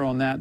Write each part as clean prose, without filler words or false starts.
on that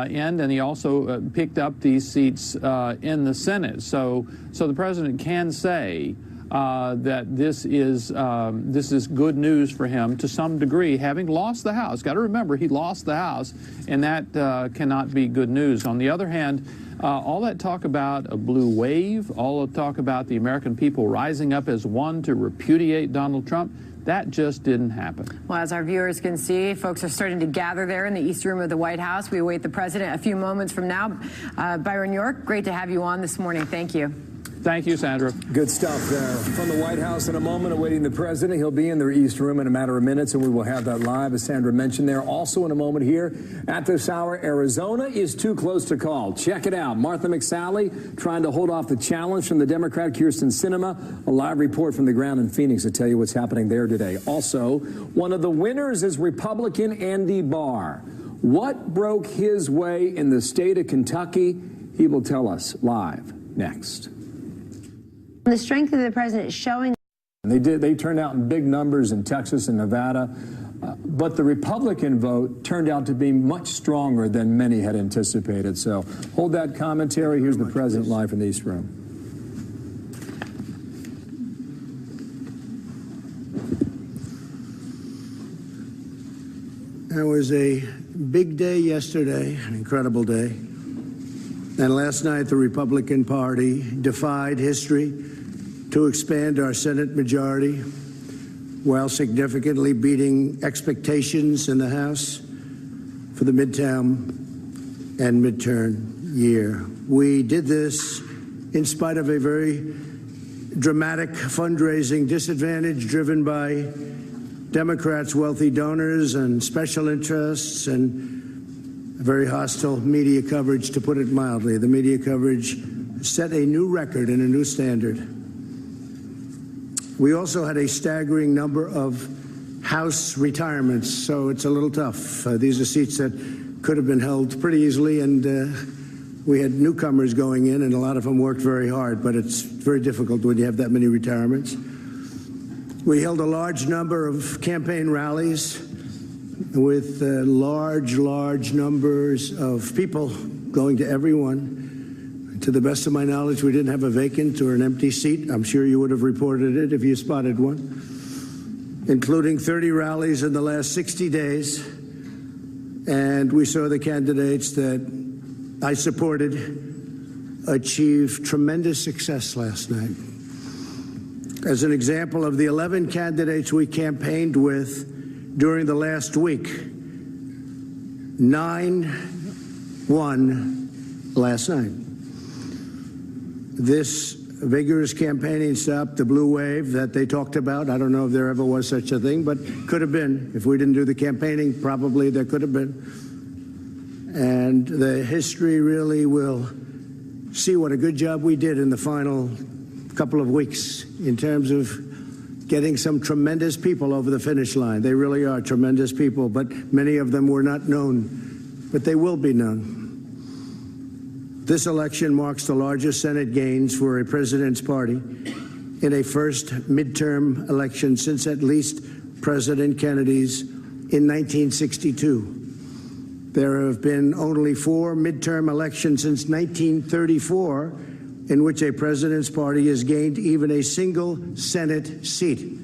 end, and he also picked up these seats in the Senate. So the president can say that this is good news for him to some degree, having lost the House. Got to remember, he lost the House, and that cannot be good news. On the other hand, all that talk about a blue wave, all the talk about the American people rising up as one to repudiate Donald Trump, that just didn't happen. Well, as our viewers can see, folks are starting to gather there in the East Room of the White House. We await the president a few moments from now. Byron York, great to have you on this morning. Thank you. Thank you, Sandra. Good stuff there from the White House in a moment, awaiting the president. He'll be in the East Room in a matter of minutes, and we will have that live, as Sandra mentioned there. Also in a moment here at this hour, Arizona is too close to call. Check it out. Martha McSally trying to hold off the challenge from the Democrat Kyrsten Sinema. A live report from the ground in Phoenix to tell you what's happening there today. Also, one of the winners is Republican Andy Barr. What broke his way in the state of Kentucky? He will tell us live next. The strength of the president showing. They turned out in big numbers in Texas and Nevada, but the Republican vote turned out to be much stronger than many had anticipated. So hold that commentary. Here's the president live from the East Room. It was a big day yesterday, an incredible day. And last night, the Republican Party defied history to expand our Senate majority while significantly beating expectations in the House for the midterm and midterm year. We did this in spite of a very dramatic fundraising disadvantage driven by Democrats' wealthy donors and special interests and very hostile media coverage, to put it mildly. The media coverage set a new record and a new standard. We also had a staggering number of House retirements, so it's a little tough. These are seats that could have been held pretty easily, and we had newcomers going in, and a lot of them worked very hard, but it's very difficult when you have that many retirements. We held a large number of campaign rallies with large numbers of people going to everyone. To the best of my knowledge, we didn't have a vacant or an empty seat. I'm sure you would have reported it if you spotted one, including 30 rallies in the last 60 days. And we saw the candidates that I supported achieve tremendous success last night. As an example of the 11 candidates we campaigned with during the last week, 9 won last night. This vigorous campaigning stopped the blue wave that they talked about. I don't know if there ever was such a thing, but could have been. If we didn't do the campaigning, probably there could have been. And the history really will see what a good job we did in the final couple of weeks in terms of getting some tremendous people over the finish line. They really are tremendous people, but many of them were not known, but they will be known. This election marks the largest Senate gains for a president's party in a first midterm election since at least President Kennedy's in 1962. There have been only 4 midterm elections since 1934 in which a president's party has gained even a single Senate seat.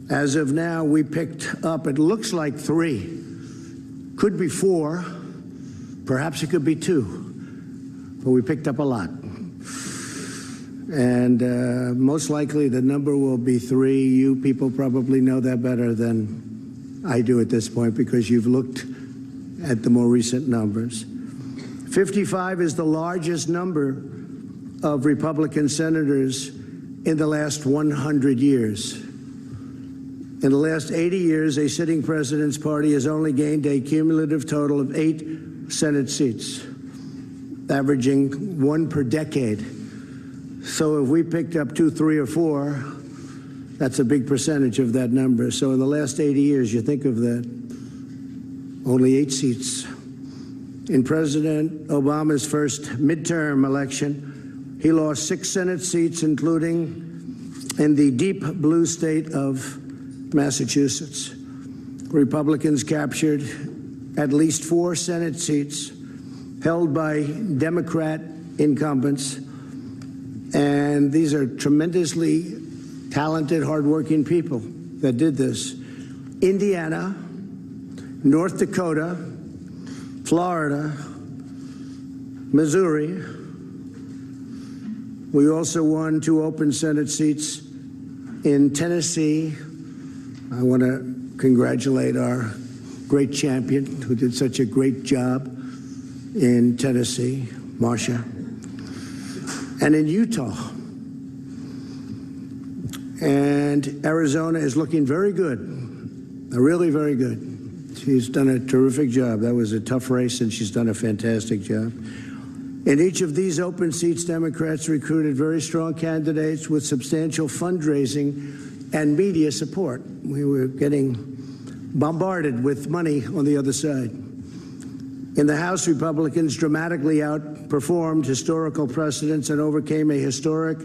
As of now, we picked up, it looks like 3, could be 4, perhaps it could be 2. But we picked up a lot. And most likely the number will be 3. You people probably know that better than I do at this point because you've looked at the more recent numbers. 55 is the largest number of Republican senators in the last 100 years. In the last 80 years, a sitting president's party has only gained a cumulative total of 8 Senate seats, averaging 1 per decade. So if we picked up 2, 3, or 4, that's a big percentage of that number. So in the last 80 years, you think of that, only 8 seats. In President Obama's first midterm election, he lost 6 Senate seats, including in the deep blue state of Massachusetts. Republicans captured at least 4 Senate seats held by Democrat incumbents. And these are tremendously talented, hardworking people that did this. Indiana, North Dakota, Florida, Missouri. We also won 2 open Senate seats in Tennessee. I want to congratulate our great champion who did such a great job in Tennessee, Marcia. And in Utah. And Arizona is looking very good, really very good. She's done a terrific job. That was a tough race, and she's done a fantastic job. In each of these open seats, Democrats recruited very strong candidates with substantial fundraising and media support. We were getting bombarded with money on the other side. In the House, Republicans dramatically outperformed historical precedents and overcame a historic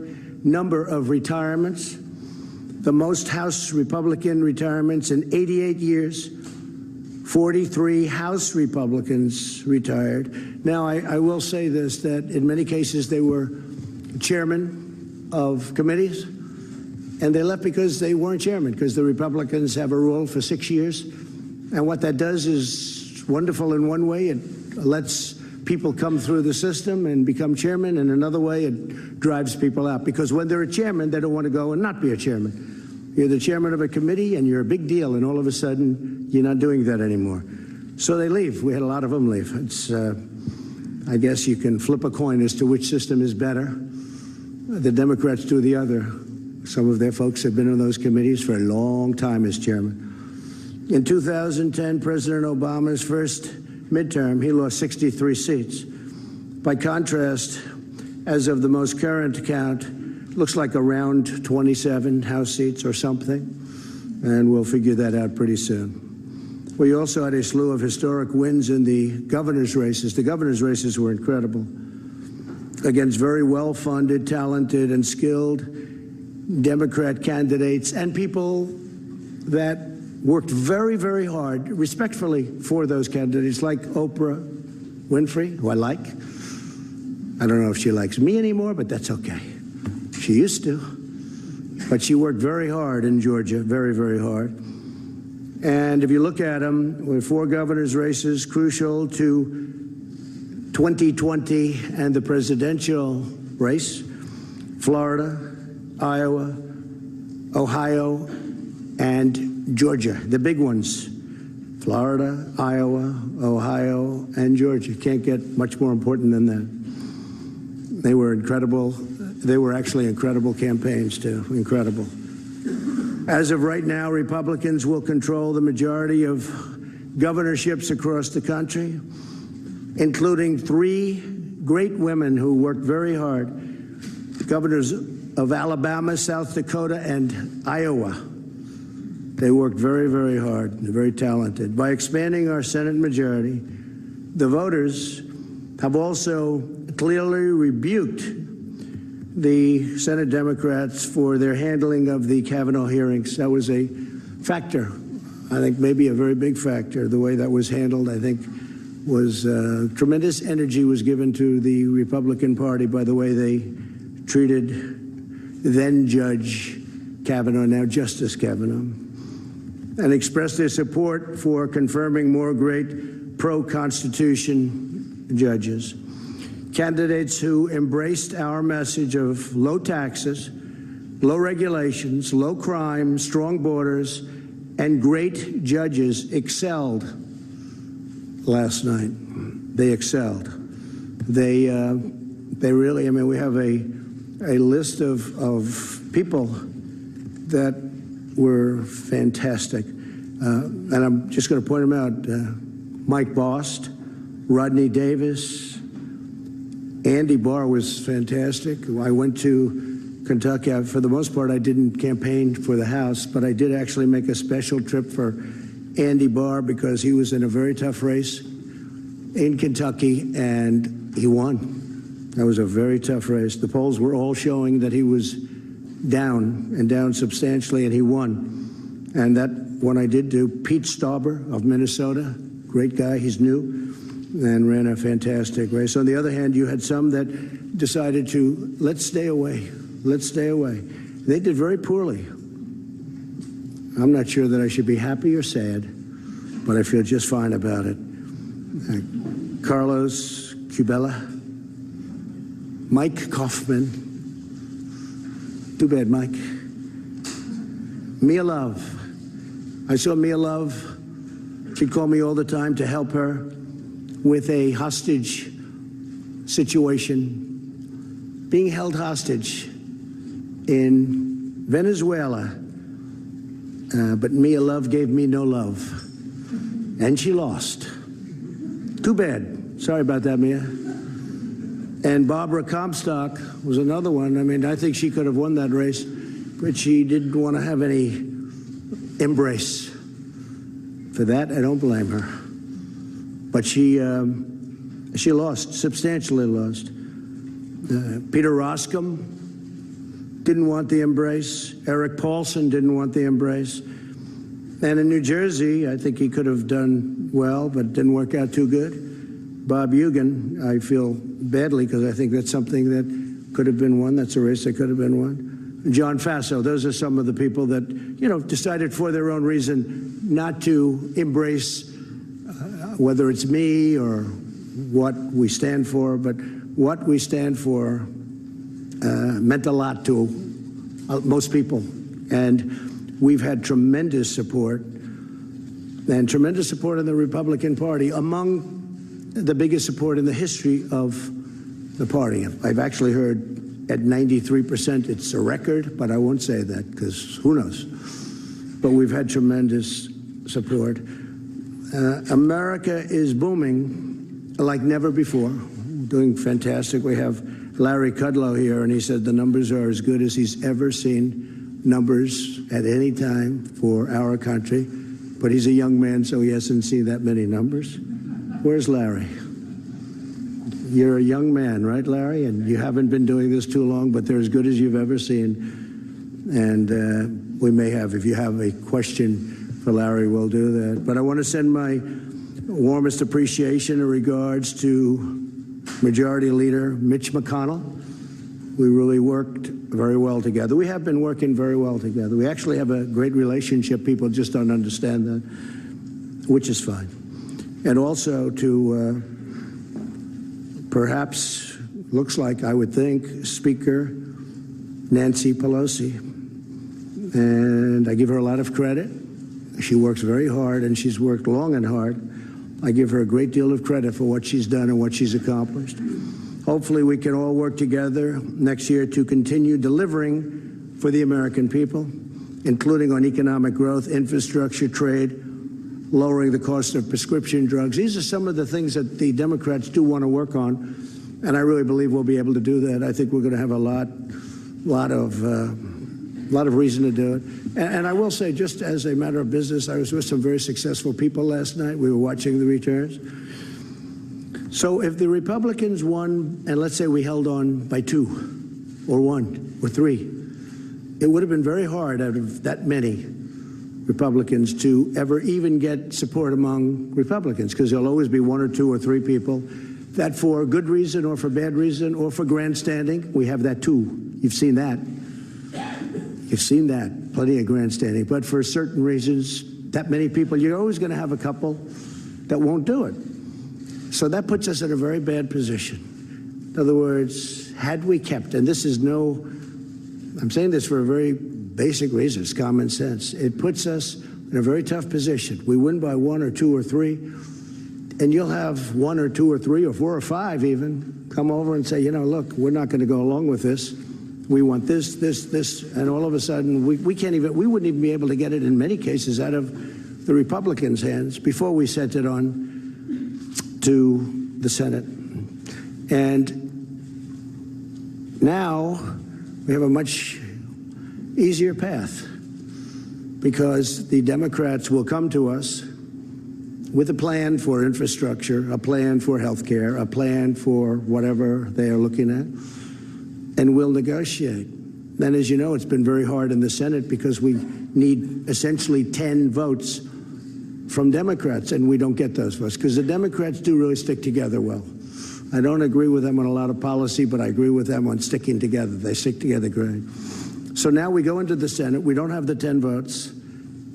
number of retirements, the most House Republican retirements in 88 years. 43 House Republicans retired. Now, I will say this, that in many cases they were chairmen of committees, and they left because they weren't chairman, because the Republicans have a rule for 6 years. And what that does is wonderful in one way. It lets people come through the system and become chairman. In another way, it drives people out, because when they're a chairman, they don't want to go and not be a chairman. You're the chairman of a committee, and you're a big deal, and all of a sudden, you're not doing that anymore. So they leave. We had a lot of them leave. It's, I guess you can flip a coin as to which system is better. The Democrats do the other. Some of their folks have been on those committees for a long time as chairman. In 2010, President Obama's first midterm, he lost 63 seats. By contrast, as of the most current count, looks like around 27 House seats or something, and we'll figure that out pretty soon. We also had a slew of historic wins in the governor's races. The governor's races were incredible, against very well-funded, talented, and skilled Democrat candidates and people that worked very, very hard, respectfully, for those candidates, like Oprah Winfrey, who I like. I don't know if she likes me anymore, but that's okay. She used to, but she worked very hard in Georgia, very, very hard. And if you look at them, with 4 governor's races crucial to 2020 and the presidential race, Florida, Iowa, Ohio, and Georgia, the big ones. Florida, Iowa, Ohio, and Georgia. Can't get much more important than that. They were incredible. They were actually incredible campaigns, too. Incredible. As of right now, Republicans will control the majority of governorships across the country, including 3 great women who worked very hard. Governors of Alabama, South Dakota, and Iowa. They worked very, very hard. They're very talented. By expanding our Senate majority, the voters have also clearly rebuked the Senate Democrats for their handling of the Kavanaugh hearings. That was a factor, I think maybe a very big factor. The way that was handled, I think, was tremendous energy was given to the Republican Party by the way they treated then Judge Kavanaugh, now Justice Kavanaugh, and expressed their support for confirming more great pro-Constitution judges. Candidates who embraced our message of low taxes, low regulations, low crime, strong borders, and great judges excelled last night. They excelled. They really, I mean, we have a list of people that were fantastic. And I'm just going to point them out. Mike Bost, Rodney Davis, Andy Barr was fantastic. I went to Kentucky. For the most part, I didn't campaign for the House, but I did actually make a special trip for Andy Barr because he was in a very tough race in Kentucky, and he won. That was a very tough race. The polls were all showing that he was down, and down substantially, and he won. And that one I did do. Pete Stauber of Minnesota, great guy. He's new and ran a fantastic race. On the other hand, you had some that decided to, let's stay away. Let's stay away. They did very poorly. I'm not sure that I should be happy or sad, but I feel just fine about it. Carlos Cubella, Mike Kaufman. Too bad, Mike. Mia Love. I saw Mia Love. She'd call me all the time to help her with a hostage situation, being held hostage in Venezuela. But Mia Love gave me no love, and she lost. Too bad. Sorry about that, Mia. And Barbara Comstock was another one. I mean, I think she could have won that race, but she didn't want to have any embrace. For that, I don't blame her. But she lost, substantially lost. Peter Roscom didn't want the embrace. Eric Paulson didn't want the embrace. And in New Jersey, I think he could have done well, but didn't work out too good. Bob Eugen, I feel badly because I think that's something that could have been won. That's a race that could have been won. John Faso, those are some of the people that, decided for their own reason not to embrace whether it's me or what we stand for, but what we stand for meant a lot to most people. And we've had tremendous support, and tremendous support in the Republican Party, among the biggest support in the history of the party. I've actually heard at 93% it's a record, but I won't say that because who knows. But we've had tremendous support. America is booming like never before, doing fantastic. We have Larry Kudlow here, and he said the numbers are as good as he's ever seen numbers at any time for our country. But he's a young man, so he hasn't seen that many numbers. Where's Larry? You're a young man, right, Larry? And you haven't been doing this too long, but they're as good as you've ever seen. And we may have, if you have a question for Larry, we'll do that. But I want to send my warmest appreciation and regards to Majority Leader Mitch McConnell. We really worked very well together. We have been working very well together. We actually have a great relationship. People just don't understand that, which is fine. And also to perhaps, looks like, I would think, Speaker Nancy Pelosi. And I give her a lot of credit. She works very hard, and she's worked long and hard. I give her a great deal of credit for what she's done and what she's accomplished. Hopefully we can all work together next year to continue delivering for the American people, including on economic growth, infrastructure, trade, lowering the cost of prescription drugs. These are some of the things that the Democrats do want to work on, and I really believe we'll be able to do that. I think we're going to have a lot of reason to do it. And I will say, just as a matter of business, I was with some very successful people last night. We were watching the returns. So if the Republicans won, and let's say we held on by 2 or 1 or 3, it would have been very hard out of that many Republicans to ever even get support among Republicans, because there'll always be 1 or 2 or 3 people that, for good reason or for bad reason or for grandstanding, we have that too. You've seen that. You've seen that, plenty of grandstanding. But for certain reasons, that many people, you're always going to have a couple that won't do it. So that puts us in a very bad position. In other words, had we kept, and this is I'm saying this for a very basic reason, it's common sense. It puts us in a very tough position. We win by 1 or 2 or 3, and you'll have 1 or 2 or 3 or 4 or 5 even come over and say, look, we're not going to go along with this. We want this, and all of a sudden we wouldn't even be able to get it in many cases out of the Republicans' hands before we sent it on to the Senate. And now we have a much easier path, because the Democrats will come to us with a plan for infrastructure, a plan for health care, a plan for whatever they are looking at, and we'll negotiate. Then, as you know, it's been very hard in the Senate because we need essentially 10 votes from Democrats, and we don't get those votes because the Democrats do really stick together well. I don't agree with them on a lot of policy, but I agree with them on sticking together. They stick together great. So now we go into the Senate. We don't have the 10 votes.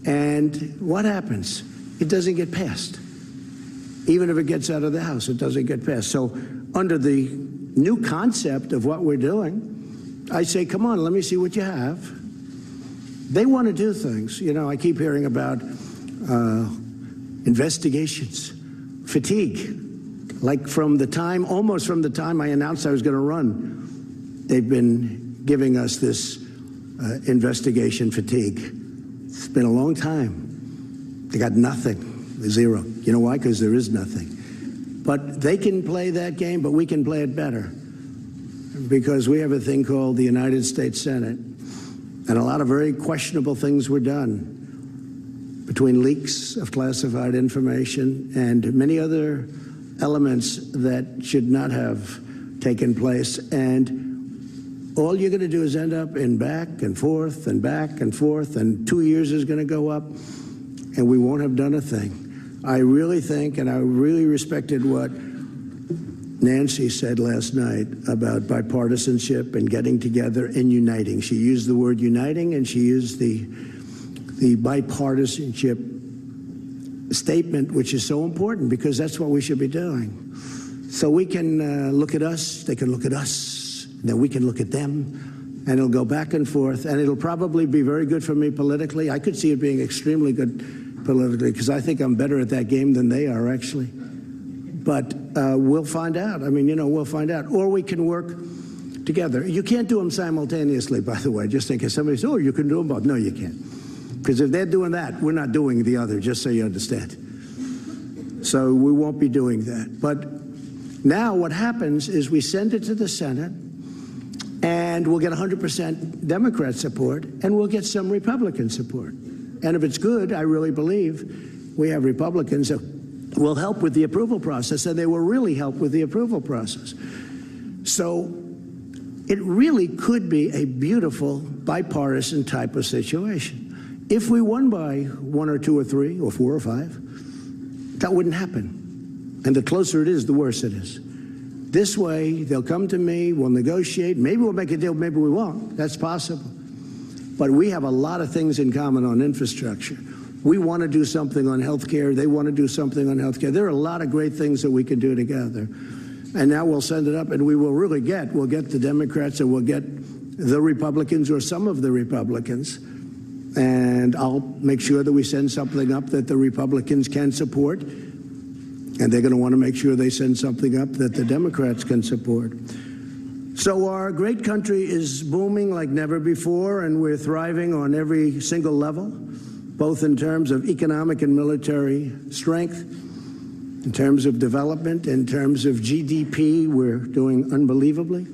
And what happens? It doesn't get passed. Even if it gets out of the House, it doesn't get passed. So under the new concept of what we're doing, I say, come on, let me see what you have. They want to do things. You know, I keep hearing about investigations, fatigue. Like almost from the time I announced I was going to run, they've been giving us this investigation fatigue. It's been a long time. They got nothing, zero. You know why? Because there is nothing. But they can play that game, but we can play it better. Because we have a thing called the United States Senate, and a lot of very questionable things were done between leaks of classified information and many other elements that should not have taken place. And all you're going to do is end up in back and forth and back and forth, and 2 years is going to go up, and we won't have done a thing. I really think, and I really respected what Nancy said last night about bipartisanship and getting together and uniting. She used the word uniting, and she used the bipartisanship statement, which is so important because that's what we should be doing. So we can look at us, they can look at us, then we can look at them, and it'll go back and forth, and it'll probably be very good for me politically. I could see it being extremely good politically because I think I'm better at that game than they are, actually. But we'll find out. I mean, you know, we'll find out. Or we can work together. You can't do them simultaneously, by the way, just in case somebody says, oh, you can do them both. No, you can't. Because if they're doing that, we're not doing the other, just so you understand. So we won't be doing that. But now what happens is we send it to the Senate, and we'll get 100% Democrat support, and we'll get some Republican support. And if it's good, I really believe we have Republicans that will help with the approval process, and they will really help with the approval process. So it really could be a beautiful bipartisan type of situation. If we won by 1 or 2 or 3 or 4 or 5, that wouldn't happen. And the closer it is, the worse it is. This way, they'll come to me, we'll negotiate, maybe we'll make a deal, maybe we won't. That's possible. But we have a lot of things in common on infrastructure. We want to do something on health care. They want to do something on health care. There are a lot of great things that we can do together. And now we'll send it up, and we will really we'll get the Democrats, and we'll get the Republicans or some of the Republicans. And I'll make sure that we send something up that the Republicans can support. And they're going to want to make sure they send something up that the Democrats can support. So our great country is booming like never before, and we're thriving on every single level, both in terms of economic and military strength, in terms of development, in terms of GDP, we're doing unbelievably.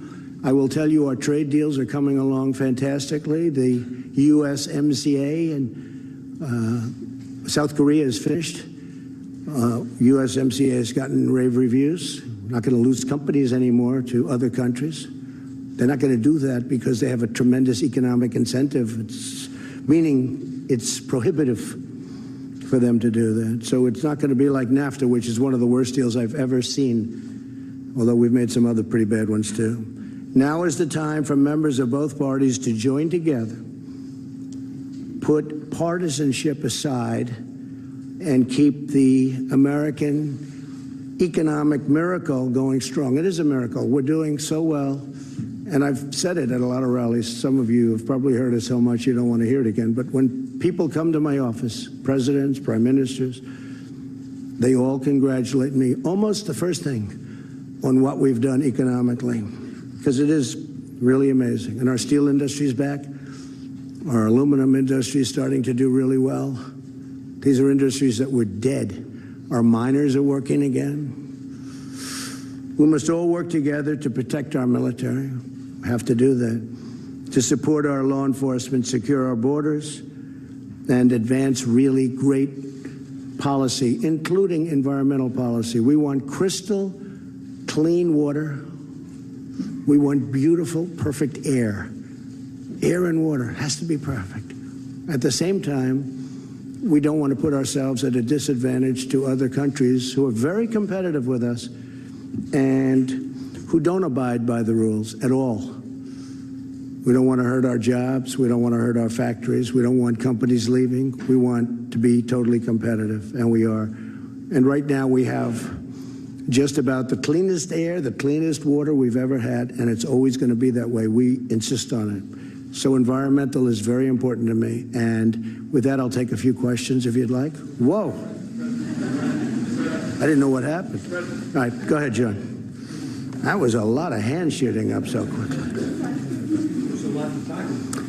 I will tell you our trade deals are coming along fantastically. The USMCA and South Korea is finished. USMCA has gotten rave reviews. We're not going to lose companies anymore to other countries. They're not going to do that because they have a tremendous economic incentive. Meaning it's prohibitive for them to do that. So it's not going to be like NAFTA, which is one of the worst deals I've ever seen, although we've made some other pretty bad ones too. Now is the time for members of both parties to join together, put partisanship aside, and keep the American economic miracle going strong. It is a miracle. We're doing so well. And I've said it at a lot of rallies. Some of you have probably heard it so much you don't want to hear it again. But when people come to my office, presidents, prime ministers, they all congratulate me almost the first thing on what we've done economically, because it is really amazing. And our steel industry is back. Our aluminum industry is starting to do really well. These are industries that were dead. Our miners are working again. We must all work together to protect our military. We have to do that. To support our law enforcement, secure our borders, and advance really great policy, including environmental policy. We want crystal clean water. We want beautiful, perfect air. Air and water has to be perfect. At the same time, we don't want to put ourselves at a disadvantage to other countries who are very competitive with us and who don't abide by the rules at all. We don't want to hurt our jobs. We don't want to hurt our factories. We don't want companies leaving. We want to be totally competitive, and we are. And right now we have just about the cleanest air, the cleanest water we've ever had, and it's always going to be that way. We insist on it. So environmental is very important to me. And with that, I'll take a few questions if you'd like. Whoa. I didn't know what happened. All right, go ahead, John. That was a lot of hand shooting up so quickly.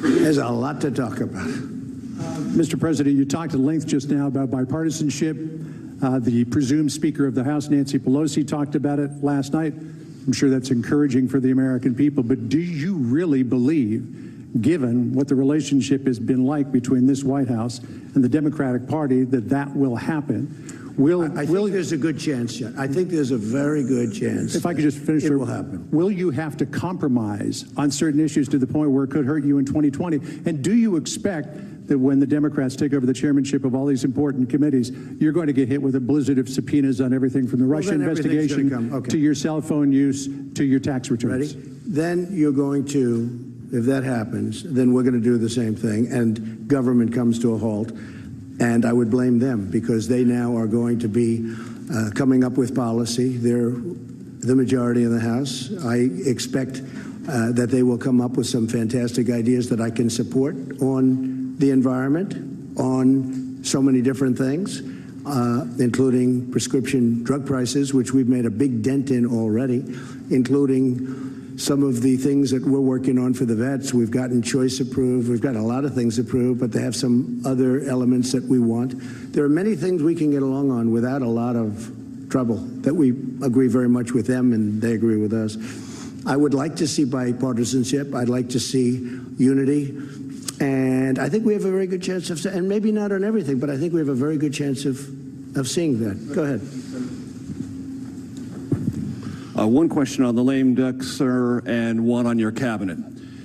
There's a lot to talk about. Mr. President, you talked at length just now about bipartisanship. The presumed Speaker of the House, Nancy Pelosi, talked about it last night. I'm sure that's encouraging for the American people. But do you really believe, given what the relationship has been like between this White House and the Democratic Party, that that will happen? I think there's a good chance, John. I think there's a very good chance. If I could just finish, it will happen. Will you have to compromise on certain issues to the point where it could hurt you in 2020? And do you expect that when the Democrats take over the chairmanship of all these important committees, you're going to get hit with a blizzard of subpoenas on everything from the Russia investigation to your cell phone use to your tax returns? Ready? Then you're going to, if that happens, then we're going to do the same thing, and government comes to a halt. And I would blame them because they now are going to be coming up with policy. They're the majority in the House. I expect that they will come up with some fantastic ideas that I can support on the environment, on so many different things, including prescription drug prices, which we've made a big dent in already, including some of the things that we're working on for the vets. We've gotten choice approved. We've got a lot of things approved, but they have some other elements that we want. There are many things we can get along on without a lot of trouble, that we agree very much with them and they agree with us. I would like to see bipartisanship. I'd like to see unity. And I think we have a very good chance of, and maybe not on everything, but I think we have a very good chance of seeing that. Go ahead. One question on the lame duck, sir, and one on your cabinet.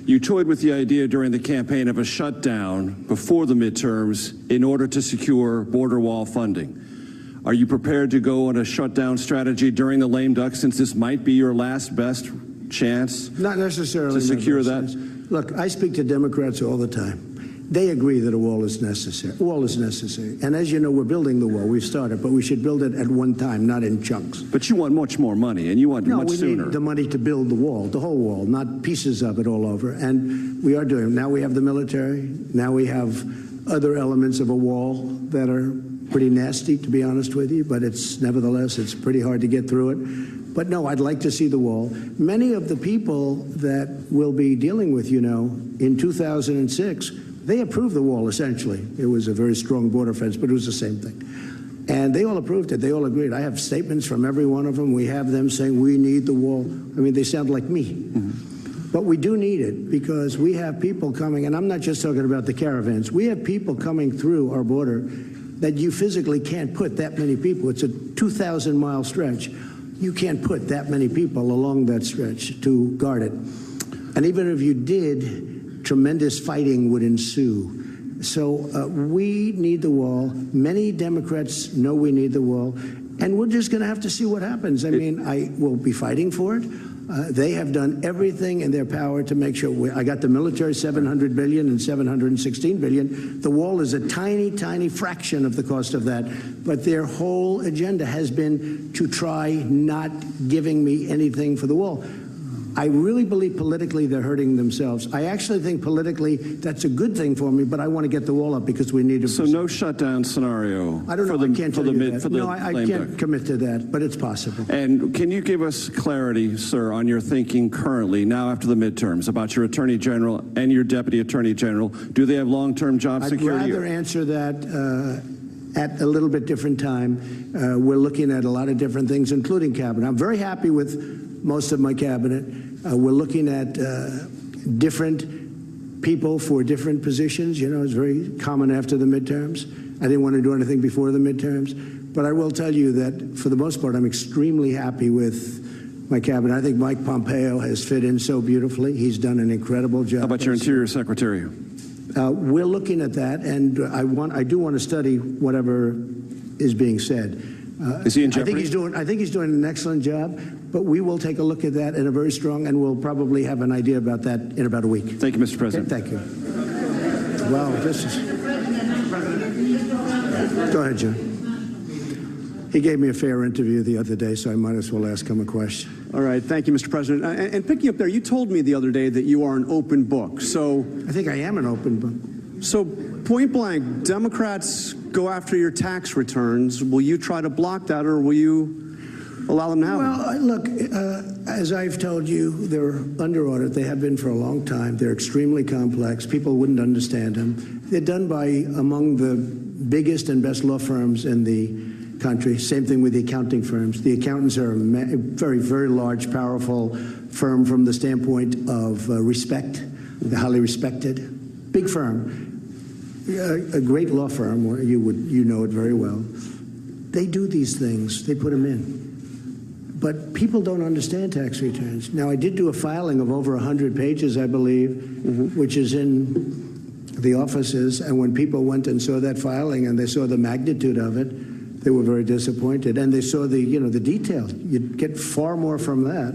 You toyed with the idea during the campaign of a shutdown before the midterms in order to secure border wall funding. Are you prepared to go on a shutdown strategy during the lame duck, since this might be your last best chance? Not necessarily to secure that. Look, I speak to Democrats all the time. They agree that a wall is necessary. A wall is necessary. And as you know, we're building the wall. We've started, but we should build it at one time, not in chunks. But you want much more money, and you want much sooner. No, we need the money to build the wall, the whole wall, not pieces of it all over. And we are doing it. Now we have the military. Now we have other elements of a wall that are pretty nasty, to be honest with you, but nevertheless, it's pretty hard to get through it. But no, I'd like to see the wall. Many of the people that we'll be dealing with, in 2006, they approved the wall, essentially. It was a very strong border fence, but it was the same thing. And they all approved it. They all agreed. I have statements from every one of them. We have them saying, we need the wall. I mean, they sound like me. Mm-hmm. But we do need it because we have people coming, and I'm not just talking about the caravans. We have people coming through our border that you physically can't put that many people. It's a 2,000-mile stretch. You can't put that many people along that stretch to guard it. And even if you did, tremendous fighting would ensue. So we need the wall. Many Democrats know we need the wall. And we're just going to have to see what happens. I mean, I will be fighting for it. They have done everything in their power to make sure. I got the military, $700 billion and $716 billion. The wall is a tiny, tiny fraction of the cost of that. But their whole agenda has been to try not giving me anything for the wall. I really believe politically they're hurting themselves. I actually think politically that's a good thing for me, but I want to get the wall up because we need to. So no shutdown scenario. I don't know. I can't tell you that. No, I can't commit to that, but it's possible. And can you give us clarity, sir, on your thinking currently, now after the midterms, about your Attorney General and your Deputy Attorney General? Do they have long-term job security? I'd rather answer that at a little bit different time. We're looking at a lot of different things, including cabinet. I'm very happy with most of my cabinet. We're looking at different people for different positions. It's very common after the midterms. I didn't want to do anything before the midterms. But I will tell you that, for the most part, I'm extremely happy with my cabinet. I think Mike Pompeo has fit in so beautifully. He's done an incredible job. How about your Interior Secretary? We're looking at that, and I do want to study whatever is being said. Is he in jeopardy? I think he's doing an excellent job, but we will take a look at that in a very strong, and we'll probably have an idea about that in about a week. Thank you, Mr. President. Okay, thank you. Well, this is... Go ahead, John. He gave me a fair interview the other day, so I might as well ask him a question. All right. Thank you, Mr. President. And picking up there, you told me the other day that you are an open book. So I think I am an open book. So point blank, Democrats go after your tax returns. Will you try to block that, or will you allow them to have them? Well, look, as I've told you, they're under audit. They have been for a long time. They're extremely complex. People wouldn't understand them. They're done by among the biggest and best law firms in the country. Same thing with the accounting firms. The accountants are a very, very large, powerful firm from the standpoint of respect. They're highly respected. Big firm. A great law firm, you know it very well. They do these things. They put them in. But people don't understand tax returns. Now, I did do a filing of over 100 pages, I believe, which is in the offices. And when people went and saw that filing and they saw the magnitude of it, they were very disappointed. And they saw the detail. You'd get far more from that.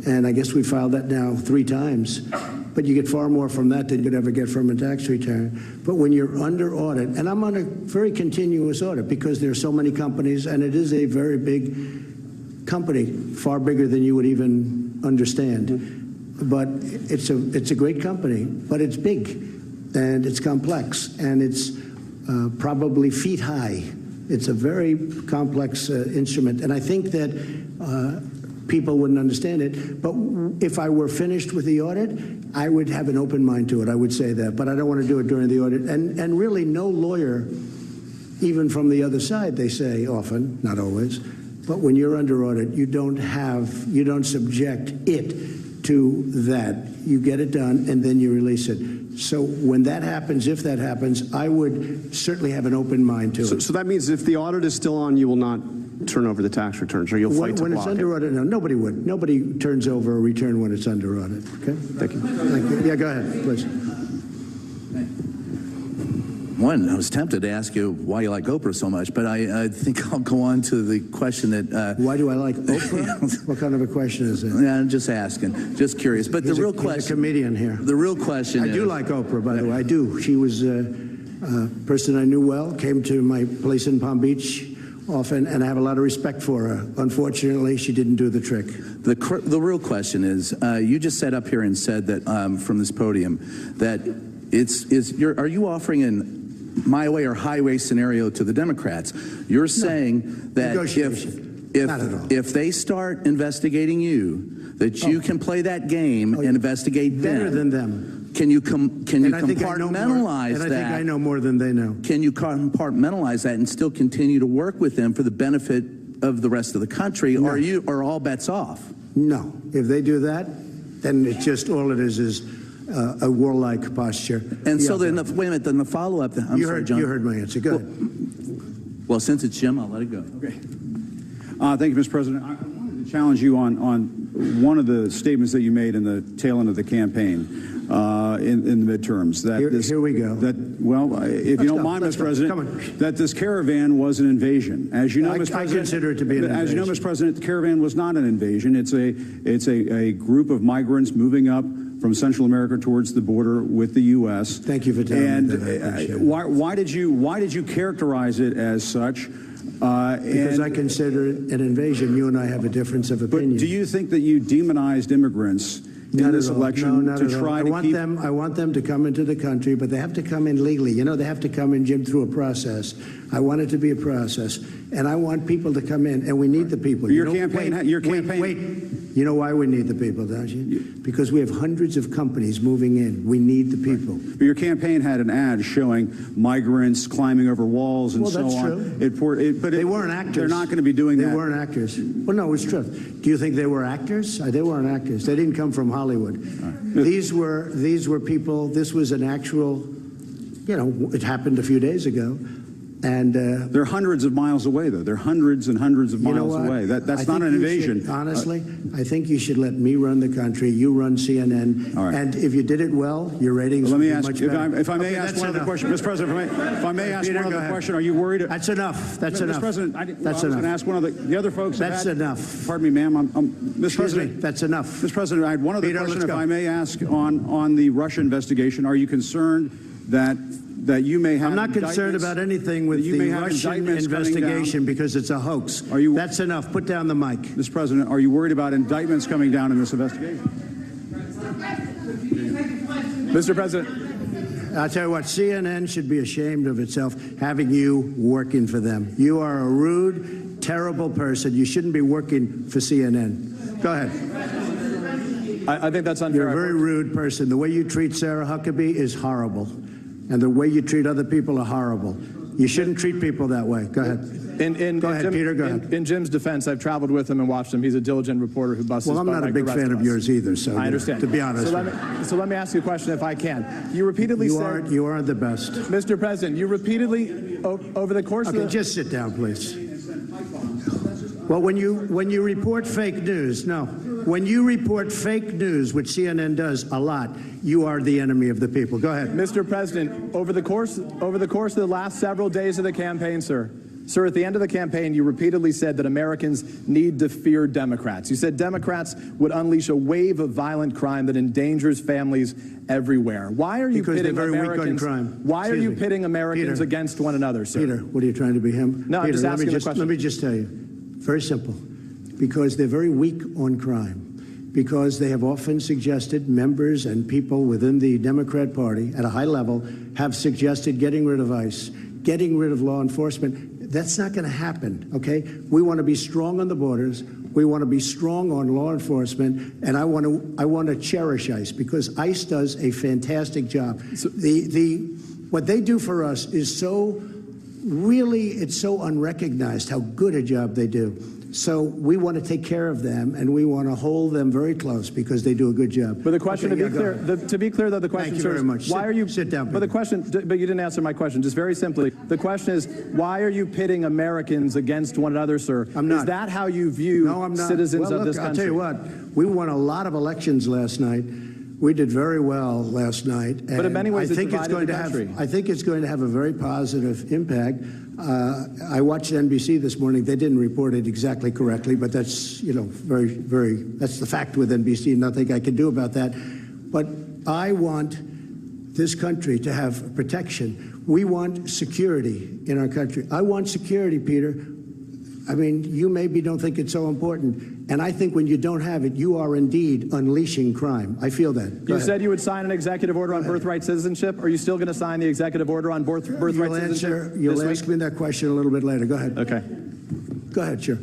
And I guess we filed that now 3 times. But you get far more from that than you'd ever get from a tax return. But when you're under audit, and I'm on a very continuous audit because there are so many companies, and it is a very big company, far bigger than you would even understand. But it's a great company, but it's big, and it's complex, and it's probably feet high. It's a very complex instrument, and I think that people wouldn't understand it. But if I were finished with the audit, I would have an open mind to it. I would say that, but I don't want to do it during the audit. And really, no lawyer, even from the other side, they say often, not always, but when you're under audit, you don't subject it to that. You get it done, and then you release it. So when that happens, if that happens, I would certainly have an open mind to it. So that means if the audit is still on, you will not turn over the tax returns, or you'll fight to block it? When it's under audit, no, nobody would. Nobody turns over a return when it's under audit. Okay? Thank you. Thank you. Yeah, go ahead, please. One, I was tempted to ask you why you like Oprah so much, but I think I'll go on to the question that... why do I like Oprah? What kind of a question is it? Yeah, I'm just asking. Just curious. But the real question... He's a comedian here. The real question I do like Oprah, by the way. I do. She was a person I knew well, came to my place in Palm Beach often, and I have a lot of respect for her. Unfortunately, she didn't do the trick. The real question is, you just sat up here and said that from this podium that are you offering an my way or highway scenario to the Democrats? You're saying that if they start investigating you, that you can play that game and investigate better than them. Can you compartmentalize that? And I think I know more than they know. Can you compartmentalize that and still continue to work with them for the benefit of the rest of the country, or are all bets off? No. If they do that, then it's just all it is a warlike posture. And so then, wait a minute, then the follow-up... You heard my answer. Go ahead. Well, since it's Jim, I'll let it go. Okay. Thank you, Mr. President. I wanted to challenge you on one of the statements that you made in the tail end of the campaign in the midterms. Here we go. If you don't mind, Mr. President, that this caravan was an invasion. As you know, Mr. President, I consider it to be an invasion. As you know, Mr. President, the caravan was not an invasion. It's a group of migrants moving up from Central America towards the border with the U.S. Thank you for telling me that. Why did you characterize it as such? Because I consider it an invasion. You and I have a difference of opinion. But do you think that you demonized immigrants in this election to try to keep... I want them to come into the country, but they have to come in legally. You know, they have to come in, Jim, through a process. I want it to be a process, and I want people to come in, and we need the people. Your campaign... Wait. You know why we need the people, don't you? Because we have hundreds of companies moving in. We need the people. But your campaign had an ad showing migrants climbing over walls and so on. Well, that's true. But they weren't actors. They're not going to be doing that. They weren't actors. Well, no, it's true. Do you think they were actors? They weren't actors. They didn't come from Hollywood. Right. These were people. This was an actual, it happened a few days ago. And they're hundreds of miles away, though. They're hundreds and hundreds of miles away. That's not an invasion. Honestly, I think you should let me run the country. You run CNN. All right. And if you did it well, your ratings Let would me be ask, much better. if I may ask one other question, Mr. President, if I may ask Peter, one go other ahead. question, are you worried? That's enough. That's Mr. enough. President, I was enough. going to ask one of the other folks. That's enough. Pardon me, ma'am. Mr. President, That's enough. Mr. President, I had one other Peter, question, let's if go. I may ask, on the Russia investigation. Are you concerned that you may have I'm not concerned about anything with the Russian investigation because it's a hoax. That's enough. Put down the mic. Mr. President, are you worried about indictments coming down in this investigation? Mr. President. I'll tell you what, CNN should be ashamed of itself having you working for them. You are a rude, terrible person. You shouldn't be working for CNN. Go ahead. I think that's unfair. You're a very rude person. The way you treat Sarah Huckabee is horrible. And the way you treat other people are horrible. You shouldn't treat people that way. Go ahead. Go ahead, Peter. Go ahead. In Jim's defense, I've traveled with him and watched him. He's a diligent reporter who busts his butt. Well, I'm not a big fan of yours either, so I understand. To be honest. So let me ask you a question, if I can. You repeatedly said you aren't the best, Mr. President. You repeatedly over the course of the just sit down, please. Well, when you report fake news, when you report fake news, which CNN does a lot, you are the enemy of the people. Go ahead. Mr. President, over the course of the last several days of the campaign, sir, at the end of the campaign, you repeatedly said that Americans need to fear Democrats. You said Democrats would unleash a wave of violent crime that endangers families everywhere. Why are you pitting Americans? Why are you pitting Americans against one another, sir? Peter, what are you trying to be him? No, Peter, I'm just asking the question. Let me just tell you, very simple, because they're very weak on crime. Because they have often suggested, members and people within the Democrat Party at a high level have suggested getting rid of ICE, getting rid of law enforcement. That's not going to happen, okay? We want to be strong on the borders. We want to be strong on law enforcement, and I want to cherish ICE because ICE does a fantastic job. So, what they do for us is it's so unrecognized how good a job they do. So we want to take care of them, and we want to hold them very close because they do a good job. But the question, to be clear, though, the question, Thank you very much. Why are you sit down? But but you didn't answer my question. Just very simply, the question is, why are you pitting Americans against one another, sir? I'm not. Is that how you view citizens of this country? I'll tell you what. We won a lot of elections last night. We did very well last night. But in many ways, I think it's going to have a very positive impact. I watched NBC this morning. They didn't report it exactly correctly, but that's that's the fact with NBC. Nothing I can do about that. But I want this country to have protection. We want security in our country. I want security, Peter. I mean, you maybe don't think it's so important. And I think when you don't have it, you are indeed unleashing crime. I feel that. You said you would sign an executive order on birthright citizenship. Are you still going to sign the executive order on birthright citizenship? You'll ask me that question a little bit later. Go ahead. Okay. Go ahead, sure.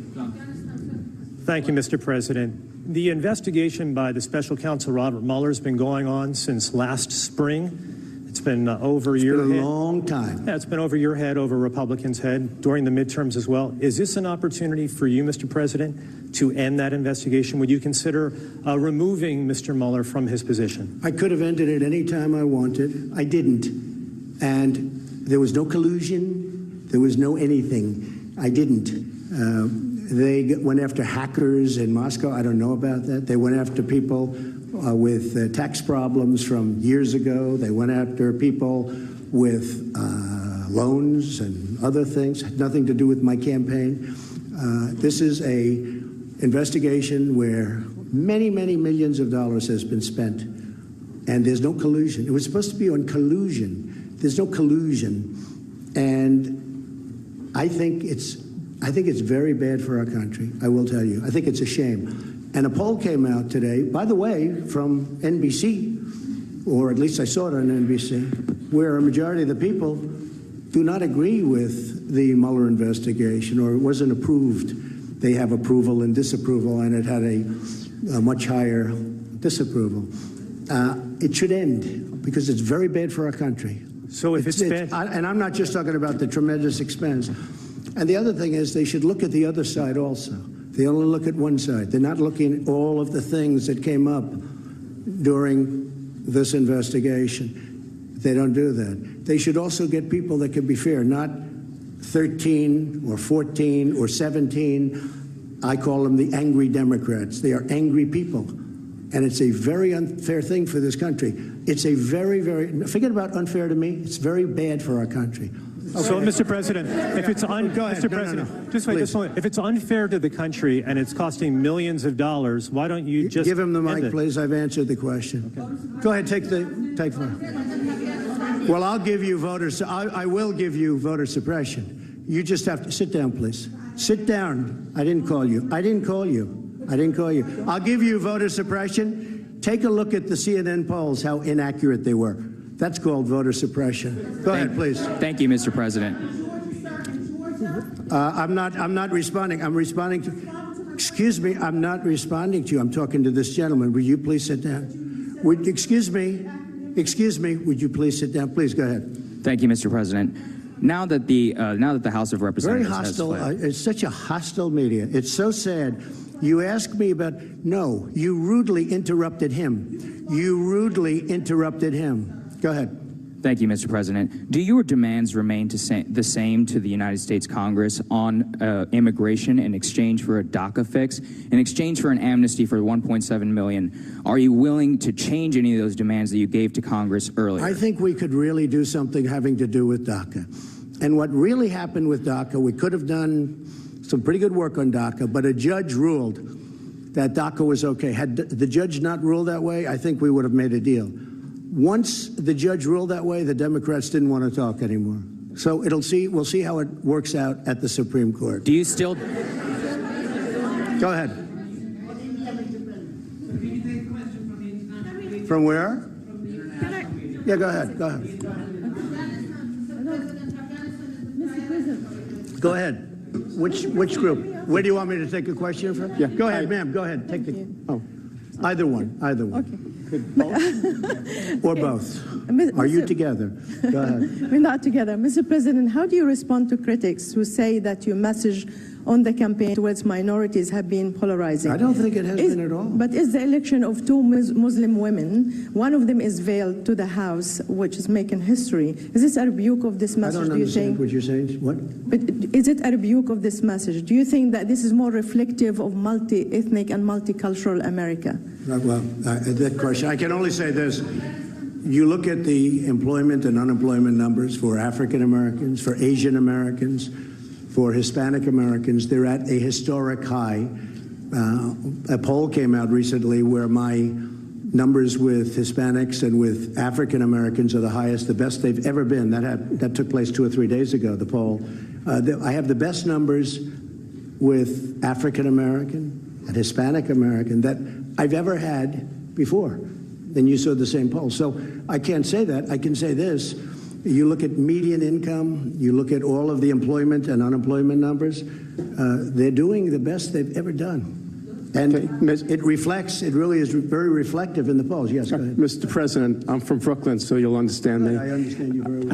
Thank you, Mr. President. The investigation by the special counsel Robert Mueller has been going on since last spring. It's been over your head. It's been a long time. Yeah, it's been over your head, over Republicans' head, during the midterms as well. Is this an opportunity for you, Mr. President, to end that investigation? Would you consider removing Mr. Mueller from his position? I could have ended it any time I wanted. I didn't. And there was no collusion. There was no anything. I didn't. They went after hackers in Moscow. I don't know about that. They went after people with tax problems from years ago. They went after people with loans and other things. Had nothing to do with my campaign. This is a investigation where many, many millions of dollars has been spent, and there's no collusion. It was supposed to be on collusion. There's no collusion, and I think it's very bad for our country. I will tell you. I think it's a shame. And a poll came out today, by the way, from NBC, or at least I saw it on NBC, where a majority of the people do not agree with the Mueller investigation, or it wasn't approved. They have approval and disapproval, and it had a much higher disapproval. It should end, because it's very bad for our country. So if it's bad... And I'm not just talking about the tremendous expense. And the other thing is they should look at the other side also. They only look at one side. They're not looking at all of the things that came up during this investigation. They don't do that. They should also get people that can be fair, not 13 or 14 or 17, I call them the angry Democrats. They are angry people. And it's a very unfair thing for this country. It's a very, very, forget about unfair to me, it's very bad for our country. Okay. So, Mr. President, if it's Mr. President, just wait just a moment. If it's unfair to the country and it's costing millions of dollars, why don't you just give him the mic, please? I've answered the question. Okay. Go ahead, take the. Well, I'll give you voters. I will give you voter suppression. You just have to sit down, please. Sit down. I didn't call you. I didn't call you. I didn't call you. I'll give you voter suppression. Take a look at the CNN polls, how inaccurate they were. That's called voter suppression. Go ahead, please. Thank you, Mr. President. I'm not responding. I'm responding to. Excuse me. I'm not responding to you. I'm talking to this gentleman. Will you please sit down? Excuse me. Would you please sit down? Please go ahead. Thank you, Mr. President. Now that the House of Representatives very hostile. has It's such a hostile media. It's so sad. You asked me about. No, you rudely interrupted him. Go ahead. Thank you, Mr. President. Do your demands remain the same to the United States Congress on immigration in exchange for a DACA fix, in exchange for an amnesty for 1.7 million? Are you willing to change any of those demands that you gave to Congress earlier? I think we could really do something having to do with DACA. And what really happened with DACA, we could have done some pretty good work on DACA, but a judge ruled that DACA was okay. Had the judge not ruled that way, I think we would have made a deal. Once the judge ruled that way, the Democrats didn't want to talk anymore. So we'll see how it works out at the Supreme Court. Do you still? Go ahead. From where? Yeah, go ahead. Go ahead. Which group? Where do you want me to take a question from? Yeah. Go ahead, ma'am. Go ahead. Take the. Oh, either one. Okay. Both? Or both? Are you together? Go ahead. We're not together. Mr. President, how do you respond to critics who say that your message on the campaign towards minorities have been polarizing? I don't think it has been at all. But is the election of two Muslim women, one of them is veiled to the House, which is making history. Is this a rebuke of this message, do you think? I don't understand what you're saying. What? But is it a rebuke of this message? Do you think that this is more reflective of multi-ethnic and multicultural America? Well, that question, I can only say this. You look at the employment and unemployment numbers for African Americans, for Asian Americans, for Hispanic Americans, they're at a historic high. A poll came out recently where my numbers with Hispanics and with African Americans are the highest, the best they've ever been. That took place 2 or 3 days ago, the poll. I have the best numbers with African American and Hispanic American that I've ever had before. And you saw the same poll. So I can't say that. I can say this. You look at median income, you look at all of the employment and unemployment numbers, they're doing the best they've ever done. And it reflects, it really is very reflective in the polls. Yes, go ahead. Mr. President, I'm from Brooklyn, so you'll understand me. I understand you very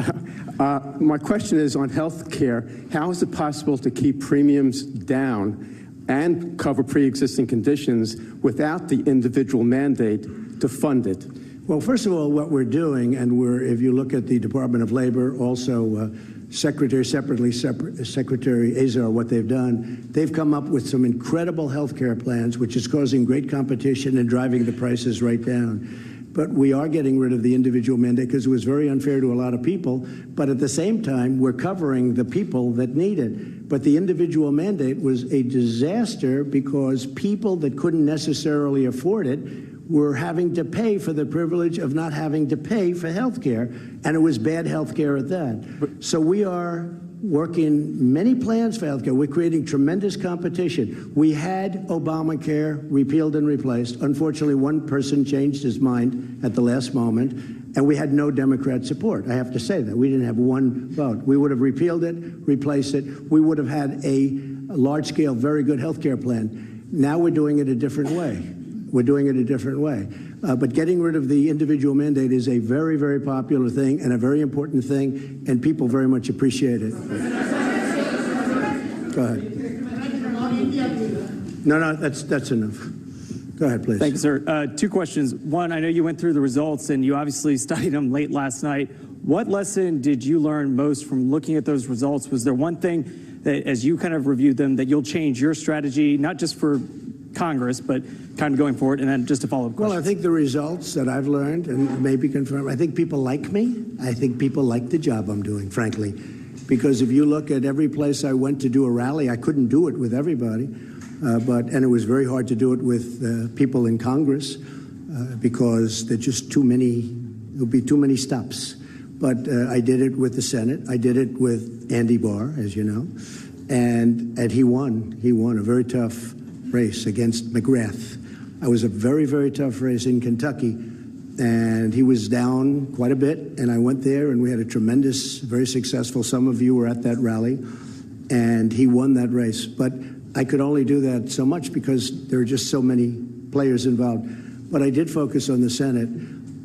well. My question is on health care. How is it possible to keep premiums down and cover pre-existing conditions without the individual mandate to fund it? Well, first of all, what we're doing, and if you look at the Department of Labor, also Secretary Azar, what they've done, they've come up with some incredible health care plans, which is causing great competition and driving the prices right down. But we are getting rid of the individual mandate because it was very unfair to a lot of people. But at the same time, we're covering the people that need it. But the individual mandate was a disaster because people that couldn't necessarily afford it were having to pay for the privilege of not having to pay for health care, and it was bad health care at that. So we are working many plans for health care. We're creating tremendous competition. We had Obamacare repealed and replaced. Unfortunately, one person changed his mind at the last moment, and we had no Democrat support. I have to say that. We didn't have one vote. We would have repealed it, replaced it. We would have had a large-scale, very good health care plan. Now we're doing it a different way. But getting rid of the individual mandate is a very, very popular thing and a very important thing, and people very much appreciate it. Go ahead. No, that's enough. Go ahead, please. Thank you, sir. 2 questions. One, I know you went through the results, and you obviously studied them late last night. What lesson did you learn most from looking at those results? Was there one thing that, as you kind of reviewed them, that you'll change your strategy, not just for Congress, but kind of going forward? And then just a follow-up question. Well, I think the results that I've learned and maybe confirmed, I think people like me. I think people like the job I'm doing, frankly. Because if you look at every place I went to do a rally, I couldn't do it with everybody. And it was very hard to do it with people in Congress because there's just too many, there'll be too many stops. But I did it with the Senate. I did it with Andy Barr, as you know. And he won. He won a very tough race against McGrath. I was a very, very tough race in Kentucky. And he was down quite a bit. And I went there, and we had a tremendous, very successful, some of you were at that rally. And he won that race. But I could only do that so much because there are just so many players involved. But I did focus on the Senate,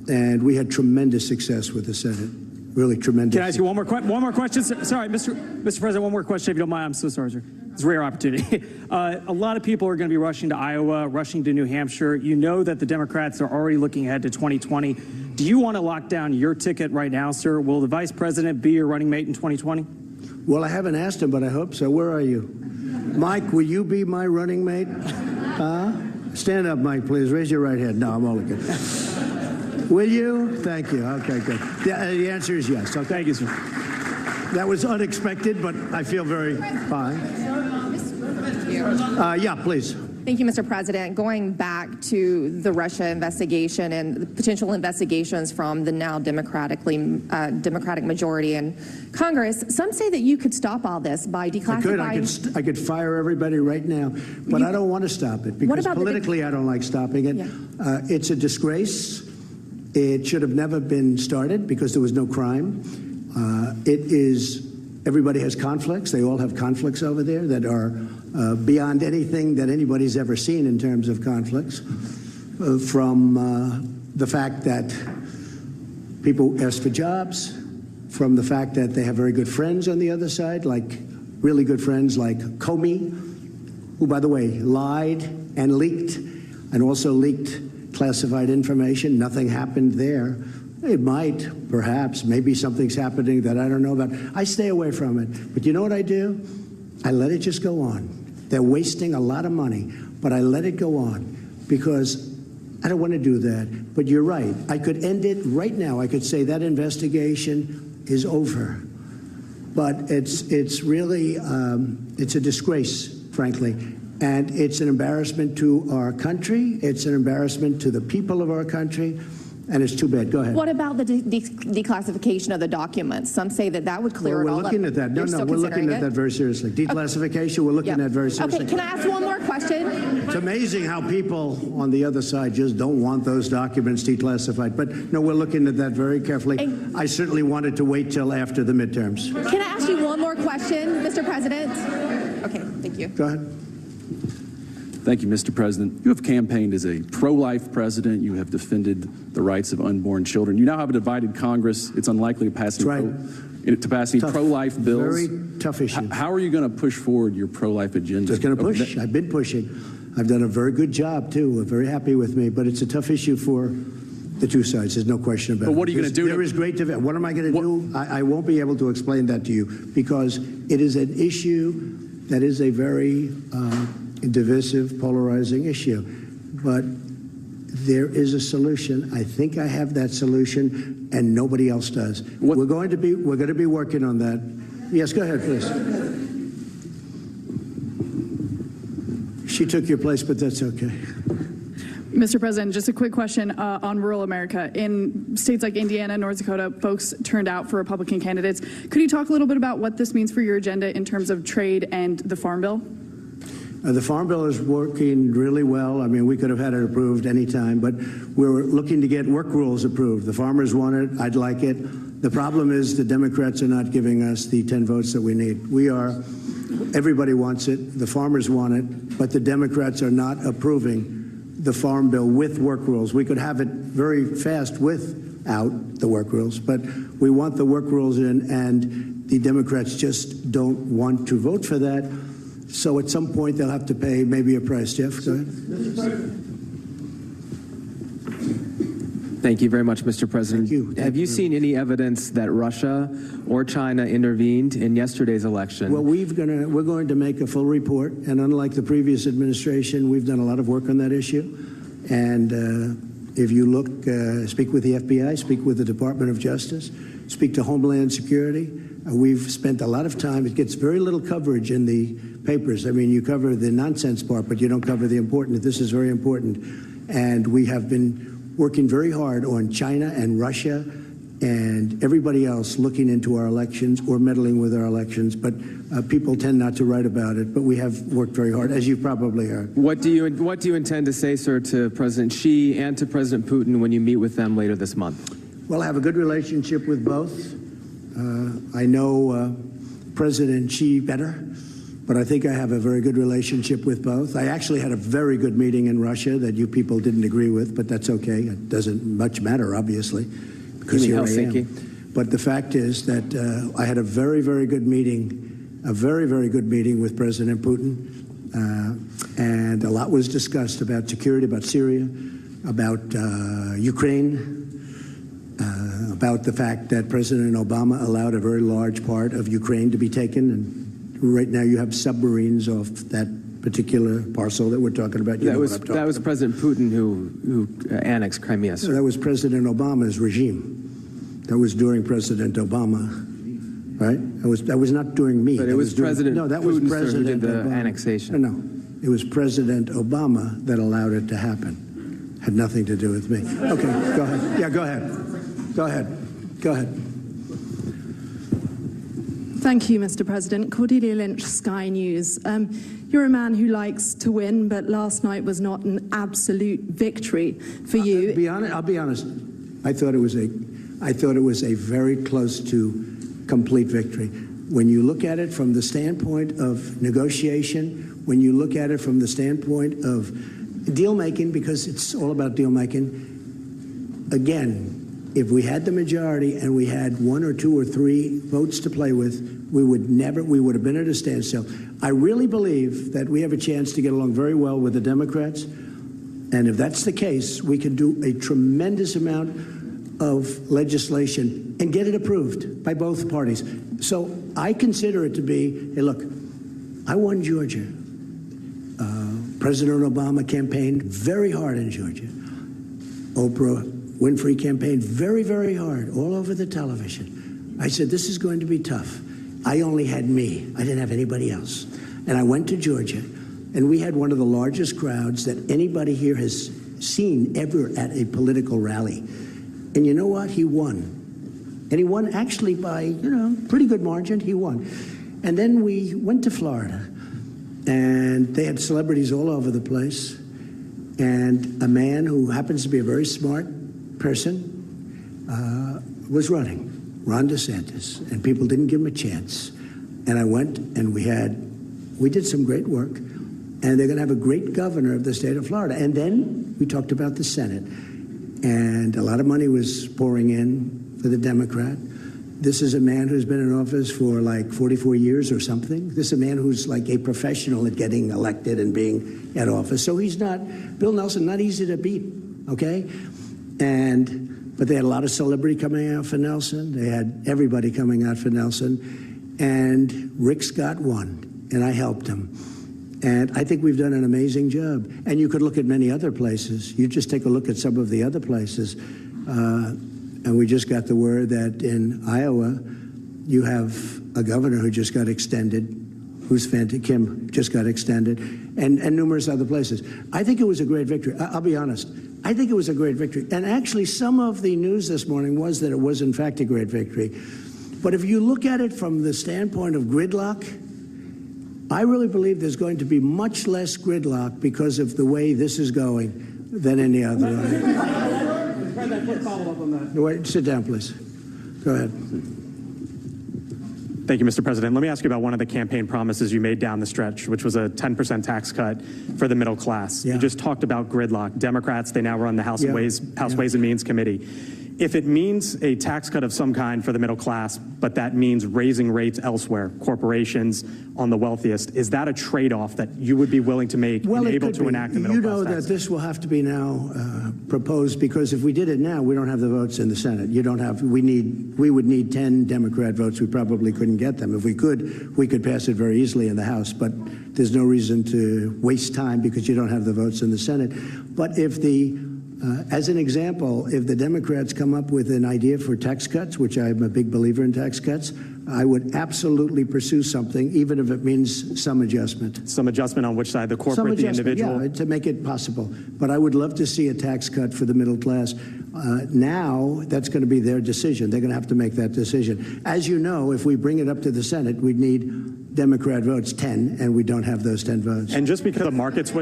and we had tremendous success with the Senate. Really tremendous. Can I ask you one more question? Sorry, Mr. President, one more question, if you don't mind. I'm so sorry, sir. It's a rare opportunity. A lot of people are going to be rushing to Iowa, rushing to New Hampshire. You know that the Democrats are already looking ahead to 2020. Do you want to lock down your ticket right now, sir? Will the vice president be your running mate in 2020? Well, I haven't asked him, but I hope so. Where are you? Mike, will you be my running mate? Stand up, Mike, please. Raise your right hand. No, I'm only kidding. Will you? Thank you. Okay, good. The answer is yes. Okay. Thank you, sir. That was unexpected, but I feel very fine. Yeah, please. Thank you, Mr. President. Going back to the Russia investigation and the potential investigations from the now Democratic majority in Congress, some say that you could stop all this by declassifying. I could fire everybody right now, but I don't want to stop it because politically I don't like stopping it. Yeah. It's a disgrace. It should have never been started because there was no crime. Everybody has conflicts. They all have conflicts over there that are beyond anything that anybody's ever seen in terms of conflicts. From the fact that people ask for jobs, from the fact that they have very good friends on the other side, like really good friends like Comey, who, by the way, lied and leaked and also leaked classified information. Nothing happened there. It might, perhaps, maybe something's happening that I don't know about. I stay away from it. But you know what I do? I let it just go on. They're wasting a lot of money, but I let it go on because I don't want to do that. But you're right. I could end it right now. I could say that investigation is over. But it's really, it's a disgrace, frankly. And it's an embarrassment to our country. It's an embarrassment to the people of our country. And it's too bad. Go ahead. What about the declassification of the documents? Some say that would clear it all up. We're looking at that. No, we're looking at that very seriously. Declassification, we're looking at very seriously. Okay, can I ask one more question? It's amazing how people on the other side just don't want those documents declassified. But no, we're looking at that very carefully. I certainly wanted to wait till after the midterms. Can I ask you one more question, Mr. President? Okay, thank you. Go ahead. Thank you, Mr. President. You have campaigned as a pro-life president. You have defended the rights of unborn children. You now have a divided Congress. It's unlikely to pass any pro-life bills. Very tough issue. How are you going to push forward your pro-life agenda? Just going to push. I've been pushing. I've done a very good job, too. We're very happy with me. But it's a tough issue for the two sides. There's no question about it. But what are you going to do? There is great debate. What am I going to do? I won't be able to explain that to you because it is an issue that is a very divisive, polarizing issue. But there is a solution. I think I have that solution, and nobody else does. We're going to be working on that. Yes, go ahead, please. She took your place, but that's okay. Mr. President, just a quick question on rural America. In states like Indiana, North Dakota, folks turned out for Republican candidates. Could you talk a little bit about what this means for your agenda in terms of trade and the Farm Bill? The Farm Bill is working really well. I mean, we could have had it approved any time, but we're looking to get work rules approved. The farmers want it. I'd like it. The problem is the Democrats are not giving us the 10 votes that we need. Everybody wants it. The farmers want it, but the Democrats are not approving the Farm Bill with work rules. We could have it very fast without the work rules, but we want the work rules in, and the Democrats just don't want to vote for that. So at some point, they'll have to pay maybe a price. Jeff, go ahead. Thank you very much, Mr. President. Thank you. Have you seen any evidence that Russia or China intervened in yesterday's election? Well, we're going to make a full report, and unlike the previous administration, we've done a lot of work on that issue. And if you look, speak with the FBI, speak with the Department of Justice, speak to Homeland Security. We've spent a lot of time. It gets very little coverage in the papers. I mean, you cover the nonsense part, but you don't cover the important. This is very important. And we have been working very hard on China and Russia and everybody else looking into our elections or meddling with our elections. But people tend not to write about it. But we have worked very hard, as you've probably heard. What do you intend to say, sir, to President Xi and to President Putin when you meet with them later this month? Well, I have a good relationship with both. I know President Xi better, but I think I have a very good relationship with both. I actually had a very good meeting in Russia that you people didn't agree with, but that's okay. It doesn't much matter, obviously, because here I am. But the fact is that I had a very, very good meeting, with President Putin, and a lot was discussed about security, about Syria, about Ukraine, about the fact that President Obama allowed a very large part of Ukraine to be taken, and right now you have submarines off that particular parcel that we're talking about. That was President Putin who annexed Crimea, sir. No, that was President Obama's regime. That was during President Obama, right? That was not during me. But it was President Putin, sir, who did the annexation. No, it was President Obama that allowed it to happen. Had nothing to do with me. Okay, go ahead. Yeah, go ahead. Go ahead. Thank you, Mr. President. Cordelia Lynch, Sky News. You're a man who likes to win, but last night was not an absolute victory for you. I'll be honest. I thought it was a very close to complete victory. When you look at it from the standpoint of negotiation, when you look at it from the standpoint of deal making, because it's all about deal making, again, if we had the majority and we had 1 or 2 or 3 votes to play with, we would have been at a standstill. I really believe that we have a chance to get along very well with the Democrats. And if that's the case, we can do a tremendous amount of legislation and get it approved by both parties. So I consider it to be, hey, look, I won Georgia. President Obama campaigned very hard in Georgia. Oprah Winfrey campaigned very, very hard all over the television. I said, this is going to be tough. I only had me. I didn't have anybody else. And I went to Georgia, and we had one of the largest crowds that anybody here has seen ever at a political rally. And you know what? He won. And he won actually by, pretty good margin. He won. And then we went to Florida, and they had celebrities all over the place. And a man who happens to be a very smart person was running, Ron DeSantis, and people didn't give him a chance. And I went, and we did some great work, and they're going to have a great governor of the state of Florida. And then we talked about the Senate, and a lot of money was pouring in for the Democrat. This is a man who's been in office for like 44 years or something. This is a man who's like a professional at getting elected and being at office. So he's not, Bill Nelson, not easy to beat, okay? But they had a lot of celebrity coming out for Nelson. They had everybody coming out for Nelson. And Rick Scott won, and I helped him. And I think we've done an amazing job. And you could look at many other places. You just take a look at some of the other places. And we just got the word that in Iowa, you have a governor who just got extended, Kim just got extended, and numerous other places. I think it was a great victory. I'll be honest. I think it was a great victory. And actually, some of the news this morning was that it was, in fact, a great victory. But if you look at it from the standpoint of gridlock, I really believe there's going to be much less gridlock because of the way this is going than any other. President, quick follow-up on that. Wait, sit down, please. Go ahead. Thank you, Mr. President. Let me ask you about one of the campaign promises you made down the stretch, which was a 10% tax cut for the middle class. Yeah. You just talked about gridlock. Democrats, they now run the House Ways and Means Committee. If it means a tax cut of some kind for the middle class, but that means raising rates elsewhere, corporations on the wealthiest, is that a trade-off that you would be willing to make and able to enact a middle class tax? You know that this will have to be now proposed, because if we did it now, we don't have the votes in the Senate. You don't have. We would need 10 Democrat votes. We probably couldn't get them. If we could pass it very easily in the House. But there's no reason to waste time because you don't have the votes in the Senate. But if as an example, if the Democrats come up with an idea for tax cuts, which I'm a big believer in tax cuts, I would absolutely pursue something, even if it means some adjustment. Some adjustment on which side, the corporate, the individual? Yeah, to make it possible. But I would love to see a tax cut for the middle class. Now, that's going to be their decision. They're going to have to make that decision. As you know, if we bring it up to the Senate, we'd need Democrat votes 10, and we don't have those 10 votes. And just because the markets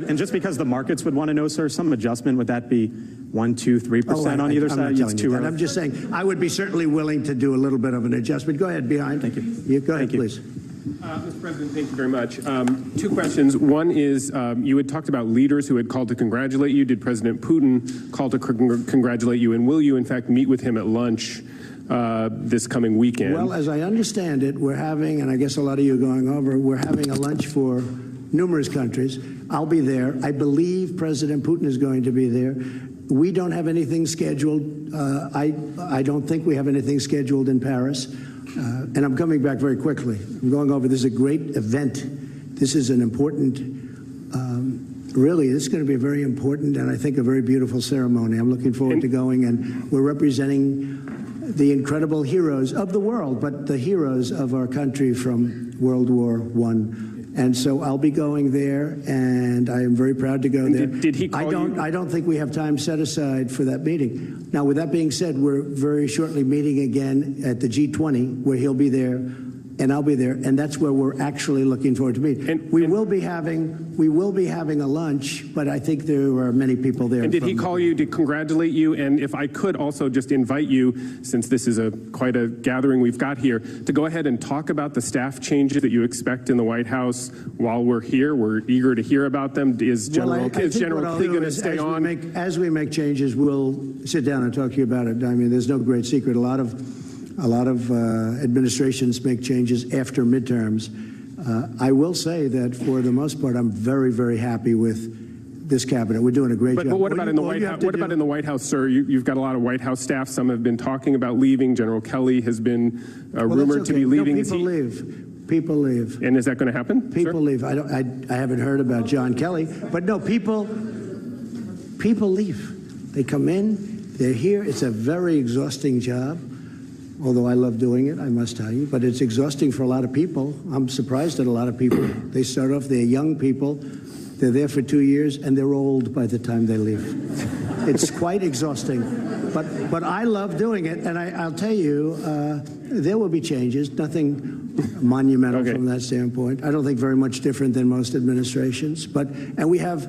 would want to know, sir, some adjustment, would that be 1%, 2%, 3% on either side? It's too early. I'm just saying I would be certainly willing to do a little bit of an adjustment. Go ahead, behind. Thank you. Go ahead, please. Mr. President, thank you very much. 2 questions. One is, you had talked about leaders who had called to congratulate you. Did President Putin call to congratulate you? And will you, in fact, meet with him at lunch this coming weekend? Well, as I understand it, we're having, and I guess a lot of you are going over, we're having a lunch for numerous countries. I'll be there. I believe President Putin is going to be there. We don't have anything scheduled. I don't think we have anything scheduled in Paris. And I'm coming back very quickly. I'm going over. This is a great event. This is an important, really, this is going to be a very important and I think a very beautiful ceremony. I'm looking forward to going, and we're representing the incredible heroes of the world, but the heroes of our country from World War I. And so I'll be going there, and I am very proud to go there. Did he call you? I don't think we have time set aside for that meeting. Now, with that being said, we're very shortly meeting again at the G20, where he'll be there, and I'll be there, and that's where we're actually looking forward to meeting. We will be having a lunch, but I think there are many people there. And did he call you to congratulate you? And if I could also just invite you, since this is quite a gathering we've got here, to go ahead and talk about the staff changes that you expect in the White House while we're here. We're eager to hear about them. Is General Klee going to stay on? As we make changes, we'll sit down and talk to you about it. I mean, there's no great secret. A lot of administrations make changes after midterms. I will say that for the most part, I'm very, very happy with this cabinet. We're doing a great job. But what about in the White House? What about in the White House, sir? You've got a lot of White House staff. Some have been talking about leaving. General Kelly has been rumored to be leaving. No, people leave. People leave. And is that going to happen? People leave. I haven't heard about John Kelly, but no, people leave. They come in. They're here. It's a very exhausting job. Although I love doing it, I must tell you, but it's exhausting for a lot of people. I'm surprised at a lot of people. They start off, they're young people, they're there for 2 years, and they're old by the time they leave. It's quite exhausting, but I love doing it, and I'll tell you, there will be changes, nothing monumental from that standpoint. I don't think very much different than most administrations, and we have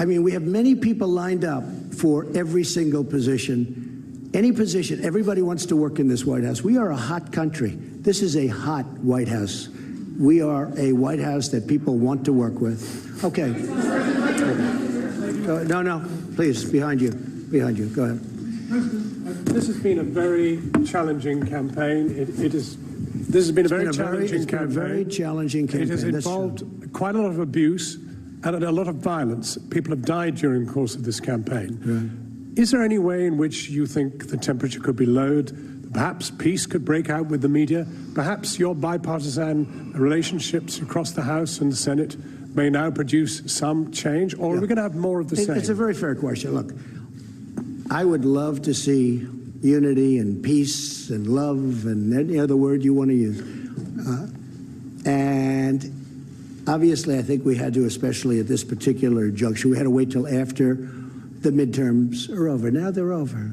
many people lined up for every single position. Any position, everybody wants to work in this White House. We are a hot country. This is a hot White House. We are a White House that people want to work with. Okay. No, please, behind you. Go ahead. This has been a very challenging campaign. This has been a very challenging campaign. It's been a very challenging campaign. It has involved quite a lot of abuse and a lot of violence. People have died during the course of this campaign. Right. Is there any way in which you think the temperature could be lowered? Perhaps peace could break out with the media? Perhaps your bipartisan relationships across the House and the Senate may now produce some change? Or are we going to have more of the same? It's a very fair question. Look, I would love to see unity and peace and love and any other word you want to use. And obviously, I think we had to, especially at this particular juncture, we had to wait till after the midterms are over. Now they're over.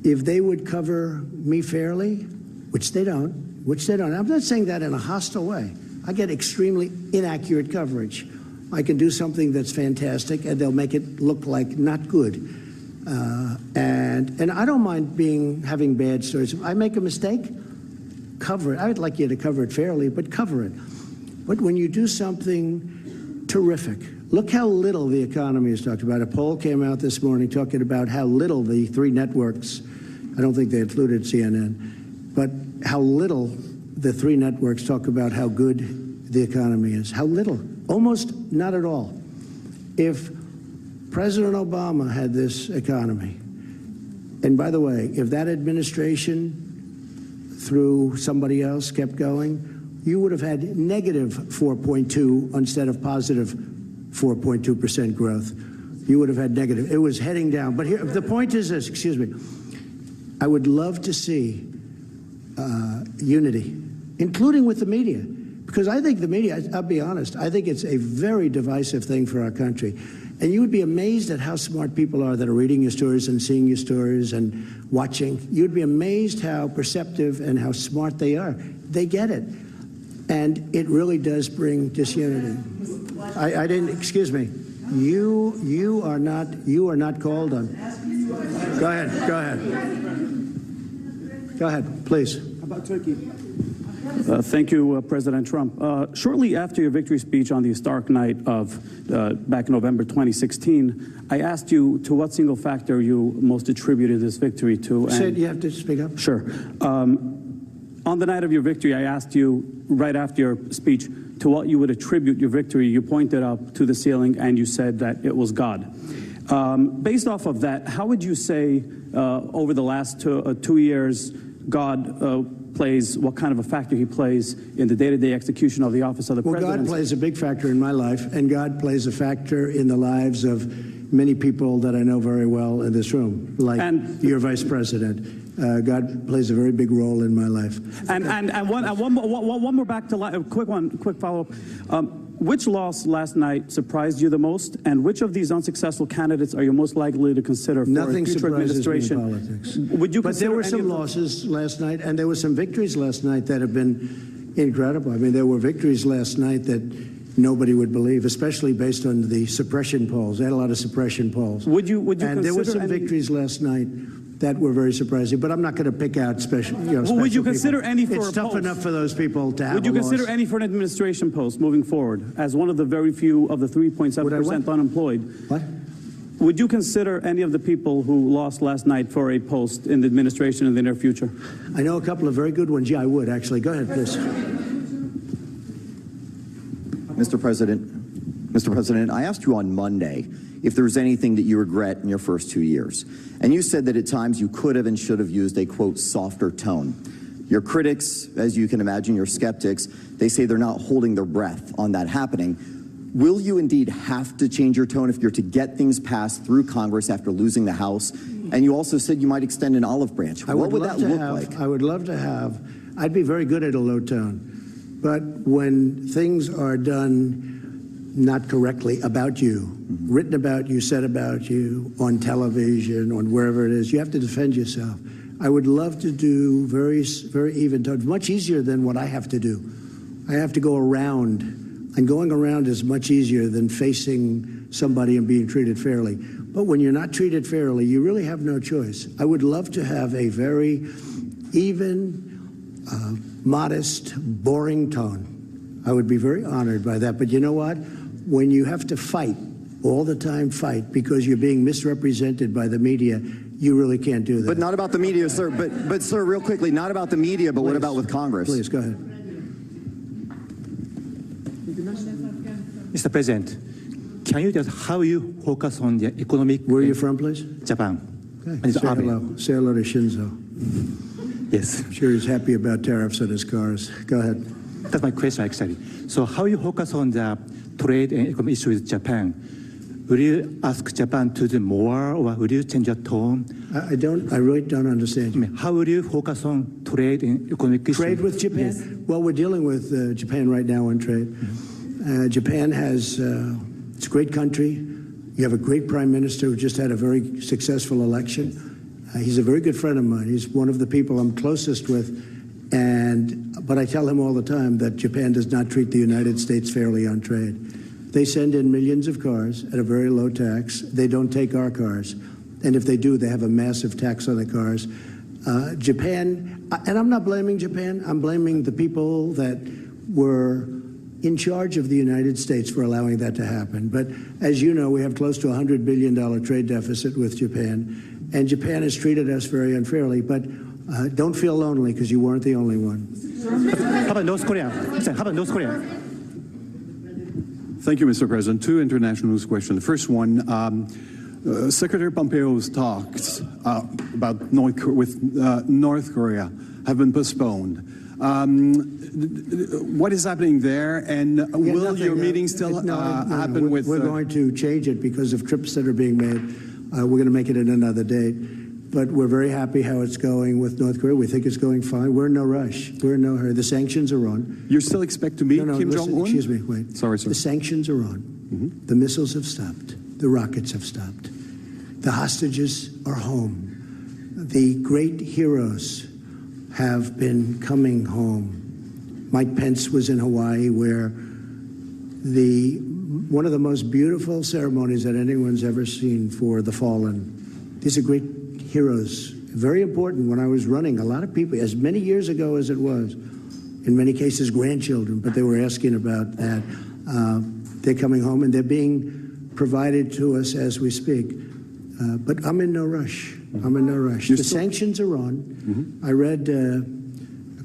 If they would cover me fairly, which they don't. I'm not saying that in a hostile way. I get extremely inaccurate coverage. I can do something that's fantastic, and they'll make it look like not good. And I don't mind having bad stories. If I make a mistake, cover it. I would like you to cover it fairly, but cover it. But when you do something terrific, look how little the economy is talked about. A poll came out this morning talking about how little the three networks I don't think they included CNN. But how little the three networks talk about how good the economy is. How little. Almost not at all. If President Obama had this economy, and by the way, if that administration through somebody else kept going, you would have had negative 4.2 instead of positive 4.2% growth. You would have had negative. It was heading down. But here, the point is this, excuse me. I would love to see unity, including with the media, because I think the media, I'll be honest, I think it's a very divisive thing for our country. And you would be amazed at how smart people are that are reading your stories and seeing your stories and watching. You'd be amazed how perceptive and how smart they are. They get it. And it really does bring disunity. I didn't, excuse me. You are not called on. Go ahead, please. About Turkey. Thank you, President Trump. Shortly after your victory speech on the historic night of back in November 2016, I asked you to what single factor you most attributed this victory to. Said you have to speak up. Sure. On the night of your victory, I asked you, right after your speech, to what you would attribute your victory. You pointed up to the ceiling and you said that it was God. Based off of that, how would you say over the last 2 years God plays, what kind of a factor he plays in the day-to-day execution of the office of the president? Well, God plays a big factor in my life, and God plays a factor in the lives of many people that I know very well in this room, like your vice president. God plays a very big role in my life. And one more back to life, quick follow-up. Which loss last night surprised you the most, and which of these unsuccessful candidates are you most likely to consider for Nothing a future surprises administration? me in politics. Would you but there were some losses last night, and there were some victories last night that have been incredible. I mean, there were victories last night that nobody would believe, especially based on the suppression polls. They had a lot of suppression polls. Would you and there were some victories last night that were very surprising, but I'm not going to pick out special. Well, would you consider people. any for it's a tough post? enough for those people to have. Would you consider any for an administration post moving forward as one of the very few of the 3.7% unemployed? What? Would you consider any of the people who lost last night for a post in the administration in the near future? I know a couple of very good ones. Yeah, I would actually. Go ahead, please. Mr. President, I asked you on Monday if there was anything that you regret in your first 2 years. And you said that at times you could have and should have used a, quote, softer tone. Your critics, as you can imagine, your skeptics, they say they're not holding their breath on that happening. Will you indeed have to change your tone if you're to get things passed through Congress after losing the House? And you also said you might extend an olive branch. What would that look like? I would love to have. I'd be very good at a low tone. But when things are done not correctly about you, written about you, said about you, on television, on wherever it is, you have to defend yourself. I would love to do very, very even tones, much easier than what I have to do. I have to go around, and going around is much easier than facing somebody and being treated fairly. But when you're not treated fairly, you really have no choice. I would love to have a very even, modest, boring tone. I would be very honored by that. But you know what? When you have to fight, all the time fight, because you're being misrepresented by the media, you really can't do that. But not about the media, sir. But sir, real quickly, not about the media, but what about with Congress? Please, go ahead. Mr. President, can you just how you focus on the economic... Where are you from, please? Japan. Okay. Say hello. Say hello to Shinzo. Yes. I'm sure he's happy about tariffs on his cars. Go ahead. That's my question, actually. So how you focus on the trade and economic issues with Japan? Will you ask Japan to do more, or will you change your tone? I really don't understand you. How will you focus on trade and economic issues? Trade with Japan? Yes. Well, we're dealing with Japan right now on trade. Mm-hmm. Japan has, it's a great country. You have a great prime minister who just had a very successful election. He's a very good friend of mine. He's one of the people I'm closest with. But I tell him all the time that Japan does not treat the United States fairly on trade. They send in millions of cars at a very low tax. They don't take our cars. And if they do, they have a massive tax on the cars. Japan, and I'm not blaming Japan. I'm blaming the people that were in charge of the United States for allowing that to happen. But as you know, we have close to $100 billion trade deficit with Japan. And Japan has treated us very unfairly, but don't feel lonely because you weren't the only one. How about North Korea? How about North Korea? Thank you, Mr. President. Two international news questions. The first one, Secretary Pompeo's talks about North Korea have been postponed. What is happening there, and will your meeting still happen with... We're going to change it because of trips that are being made. We're going to make it at another date. But we're very happy how it's going with North Korea. We think it's going fine. We're in no rush. We're in no hurry. The sanctions are on. You still expect to meet Kim Jong-un? Excuse me, wait. Sorry, sir. The sanctions are on. The missiles have stopped. The rockets have stopped. The hostages are home. The great heroes have been coming home. Mike Pence was in Hawaii, where one of the most beautiful ceremonies that anyone's ever seen for the fallen. These are great heroes. Very important. When I was running, a lot of people, as many years ago as it was, in many cases grandchildren, but they were asking about that. They're coming home and they're being provided to us as we speak. But I'm in no rush. I'm in no rush. The sanctions are on. I read a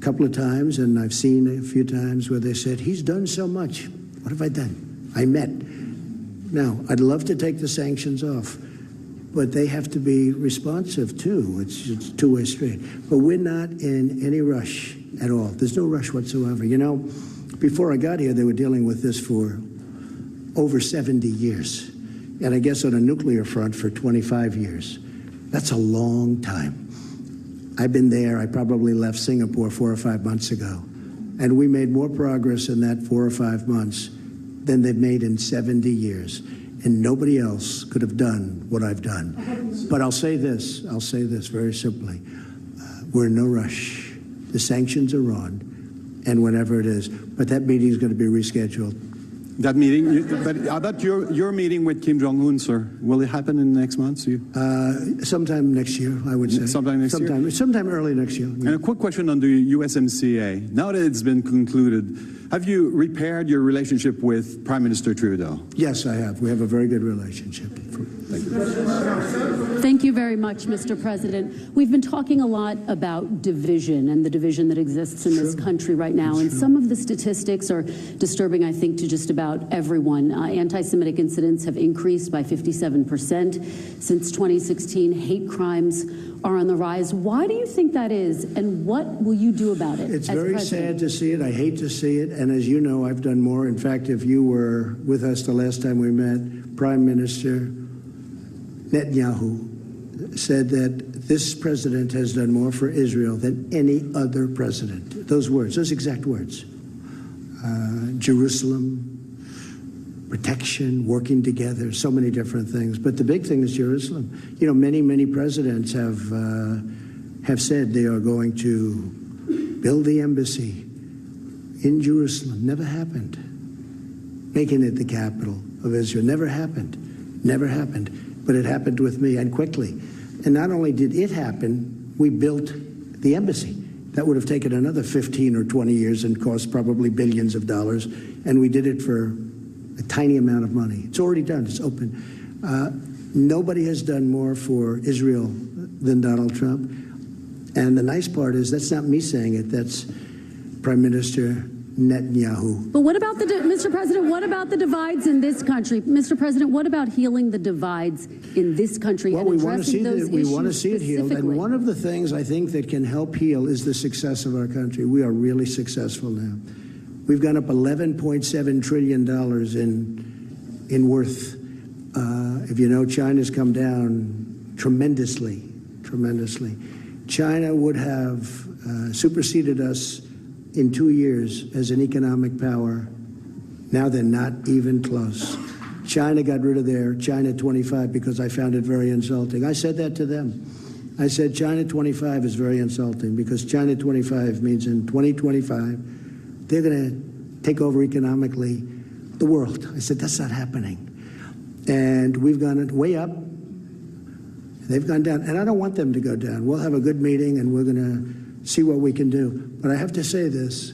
couple of times, and I've seen a few times where they said, he's done so much. What have I done? I met. Now, I'd love to take the sanctions off, but they have to be responsive, too. It's a two-way street. But we're not in any rush at all. There's no rush whatsoever. You know, before I got here, they were dealing with this for over 70 years. And I guess on a nuclear front for 25 years. That's a long time. I've been there. I probably left Singapore 4 or 5 months ago. And we made more progress in that 4 or 5 months than they've made in 70 years. And nobody else could have done what I've done. But I'll say this very simply. We're in no rush. The sanctions are on, and whenever it is. But that meeting is going to be rescheduled. That meeting, but how about your meeting with Kim Jong-un, sir? Will it happen in the next month? Sometime next year, I would say. Sometime next year? Sometime early next year. And a quick question on the USMCA. Now that it's been concluded, have you repaired your relationship with Prime Minister Trudeau? Yes, I have. We have a very good relationship. Thank you. Thank you very much, Mr. President. We've been talking a lot about division and the division that exists in this country right now. And some of the statistics are disturbing, I think, to just about everyone. Anti-Semitic incidents have increased by 57% since 2016. Hate crimes are on the rise. Why do you think that is, and what will you do about it? It's very sad to see it. I hate to see it. And as you know, I've done more. In fact, if you were with us the last time we met, Prime Minister Netanyahu said that this president has done more for Israel than any other president. Those words, those exact words. Jerusalem, protection, working together, so many different things. But the big thing is Jerusalem. You know, many presidents have said they are going to build the embassy in Jerusalem. Never happened. Making it the capital of Israel. Never happened. Never happened. But it happened with me, and quickly. And not only did it happen, we built the embassy. That would have taken another 15 or 20 years and cost probably billions of dollars. And we did it for a tiny amount of money. It's already done. It's open. Nobody has done more for Israel than Donald Trump. And the nice part is that's not me saying it. That's Prime Minister Netanyahu. But what about Mr. President, what about the divides in this country? Mr. President, what about healing the divides in this country well, and we want to see it healed. And specifically? one of the things I think that can help heal is the success of our country. We are really successful now. We've gone up $11.7 trillion in worth. If you know, China's come down tremendously. China would have superseded us in 2 years as an economic power. Now they're not even close. China got rid of their China 25 because I found it very insulting. I said that to them. I said China 25 is very insulting because China 25 means in 2025 they're going to take over economically the world. I said that's not happening. And we've gone way up. They've gone down. And I don't want them to go down. We'll have a good meeting and we're going to see what we can do. But I have to say this,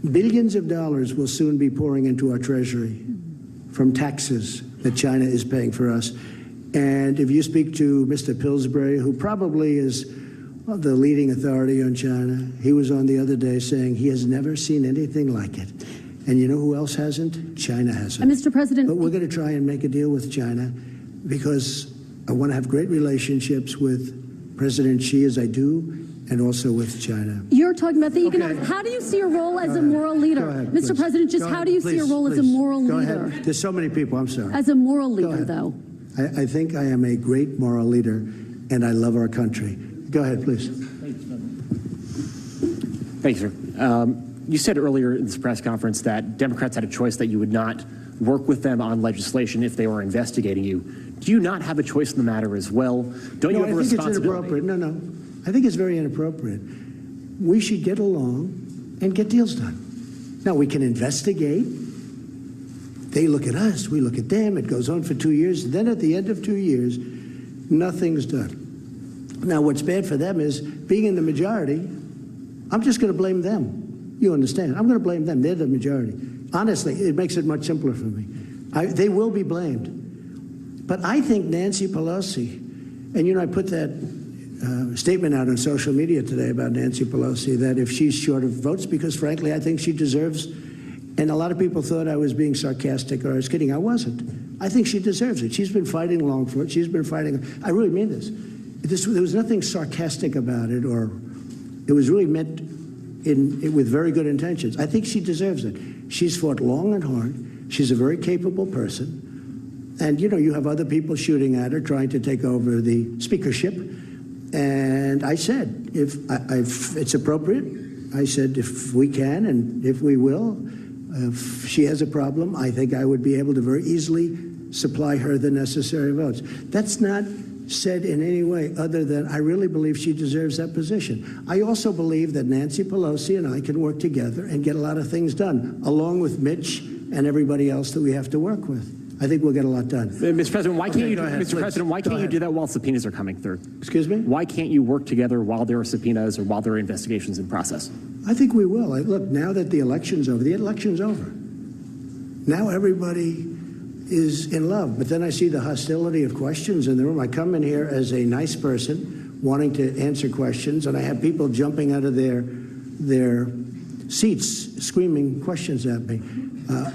billions of dollars will soon be pouring into our treasury from taxes that China is paying for us. And if you speak to Mr. Pillsbury, who probably is the leading authority on China, he was on the other day saying he has never seen anything like it. And you know who else hasn't? China hasn't. And Mr. President, but we're going to try and make a deal with China because I want to have great relationships with President Xi, as I do, and also with China. You're talking about the economic. How do you see your role as a moral leader? Ahead, Mr. please. President, just how do you see your role as a moral Go leader? ahead. There's so many people. I'm sorry. As a moral leader, though. I think I am a great moral leader, and I love our country. Go ahead, please. Thank you, sir. You said earlier in this press conference that Democrats had a choice that you would not work with them on legislation if they were investigating you. Do you not have a choice in the matter as well? Don't you have a responsibility? I think it's inappropriate. No. I think it's very inappropriate. We should get along and get deals done. Now, we can investigate. They look at us. We look at them. It goes on for 2 years. Then at the end of 2 years, nothing's done. Now, what's bad for them is being in the majority, I'm just going to blame them. You understand? I'm going to blame them. They're the majority. Honestly, it makes it much simpler for me. They will be blamed. But I think Nancy Pelosi, and you know, I put that statement out on social media today about Nancy Pelosi, that if she's short of votes, because frankly, I think she deserves, and a lot of people thought I was being sarcastic or I was kidding. I wasn't. I think she deserves it. She's been fighting long for it. She's been fighting. I really mean this. There was nothing sarcastic about it, or it was really meant with very good intentions. I think she deserves it. She's fought long and hard. She's a very capable person. And, you know, you have other people shooting at her, trying to take over the speakership. And I said, if it's appropriate, I said, if we can and if we will, if she has a problem, I think I would be able to very easily supply her the necessary votes. That's not said in any way other than I really believe she deserves that position. I also believe that Nancy Pelosi and I can work together and get a lot of things done, along with Mitch and everybody else that we have to work with. I think we'll get a lot done. Mr. President, why can't you do that while subpoenas are coming through? Excuse me? Why can't you work together while there are subpoenas or while there are investigations in process? I think we will. Look, now that the election's over, now everybody is in love. But then I see the hostility of questions in the room. I come in here as a nice person wanting to answer questions, and I have people jumping out of their seats screaming questions at me.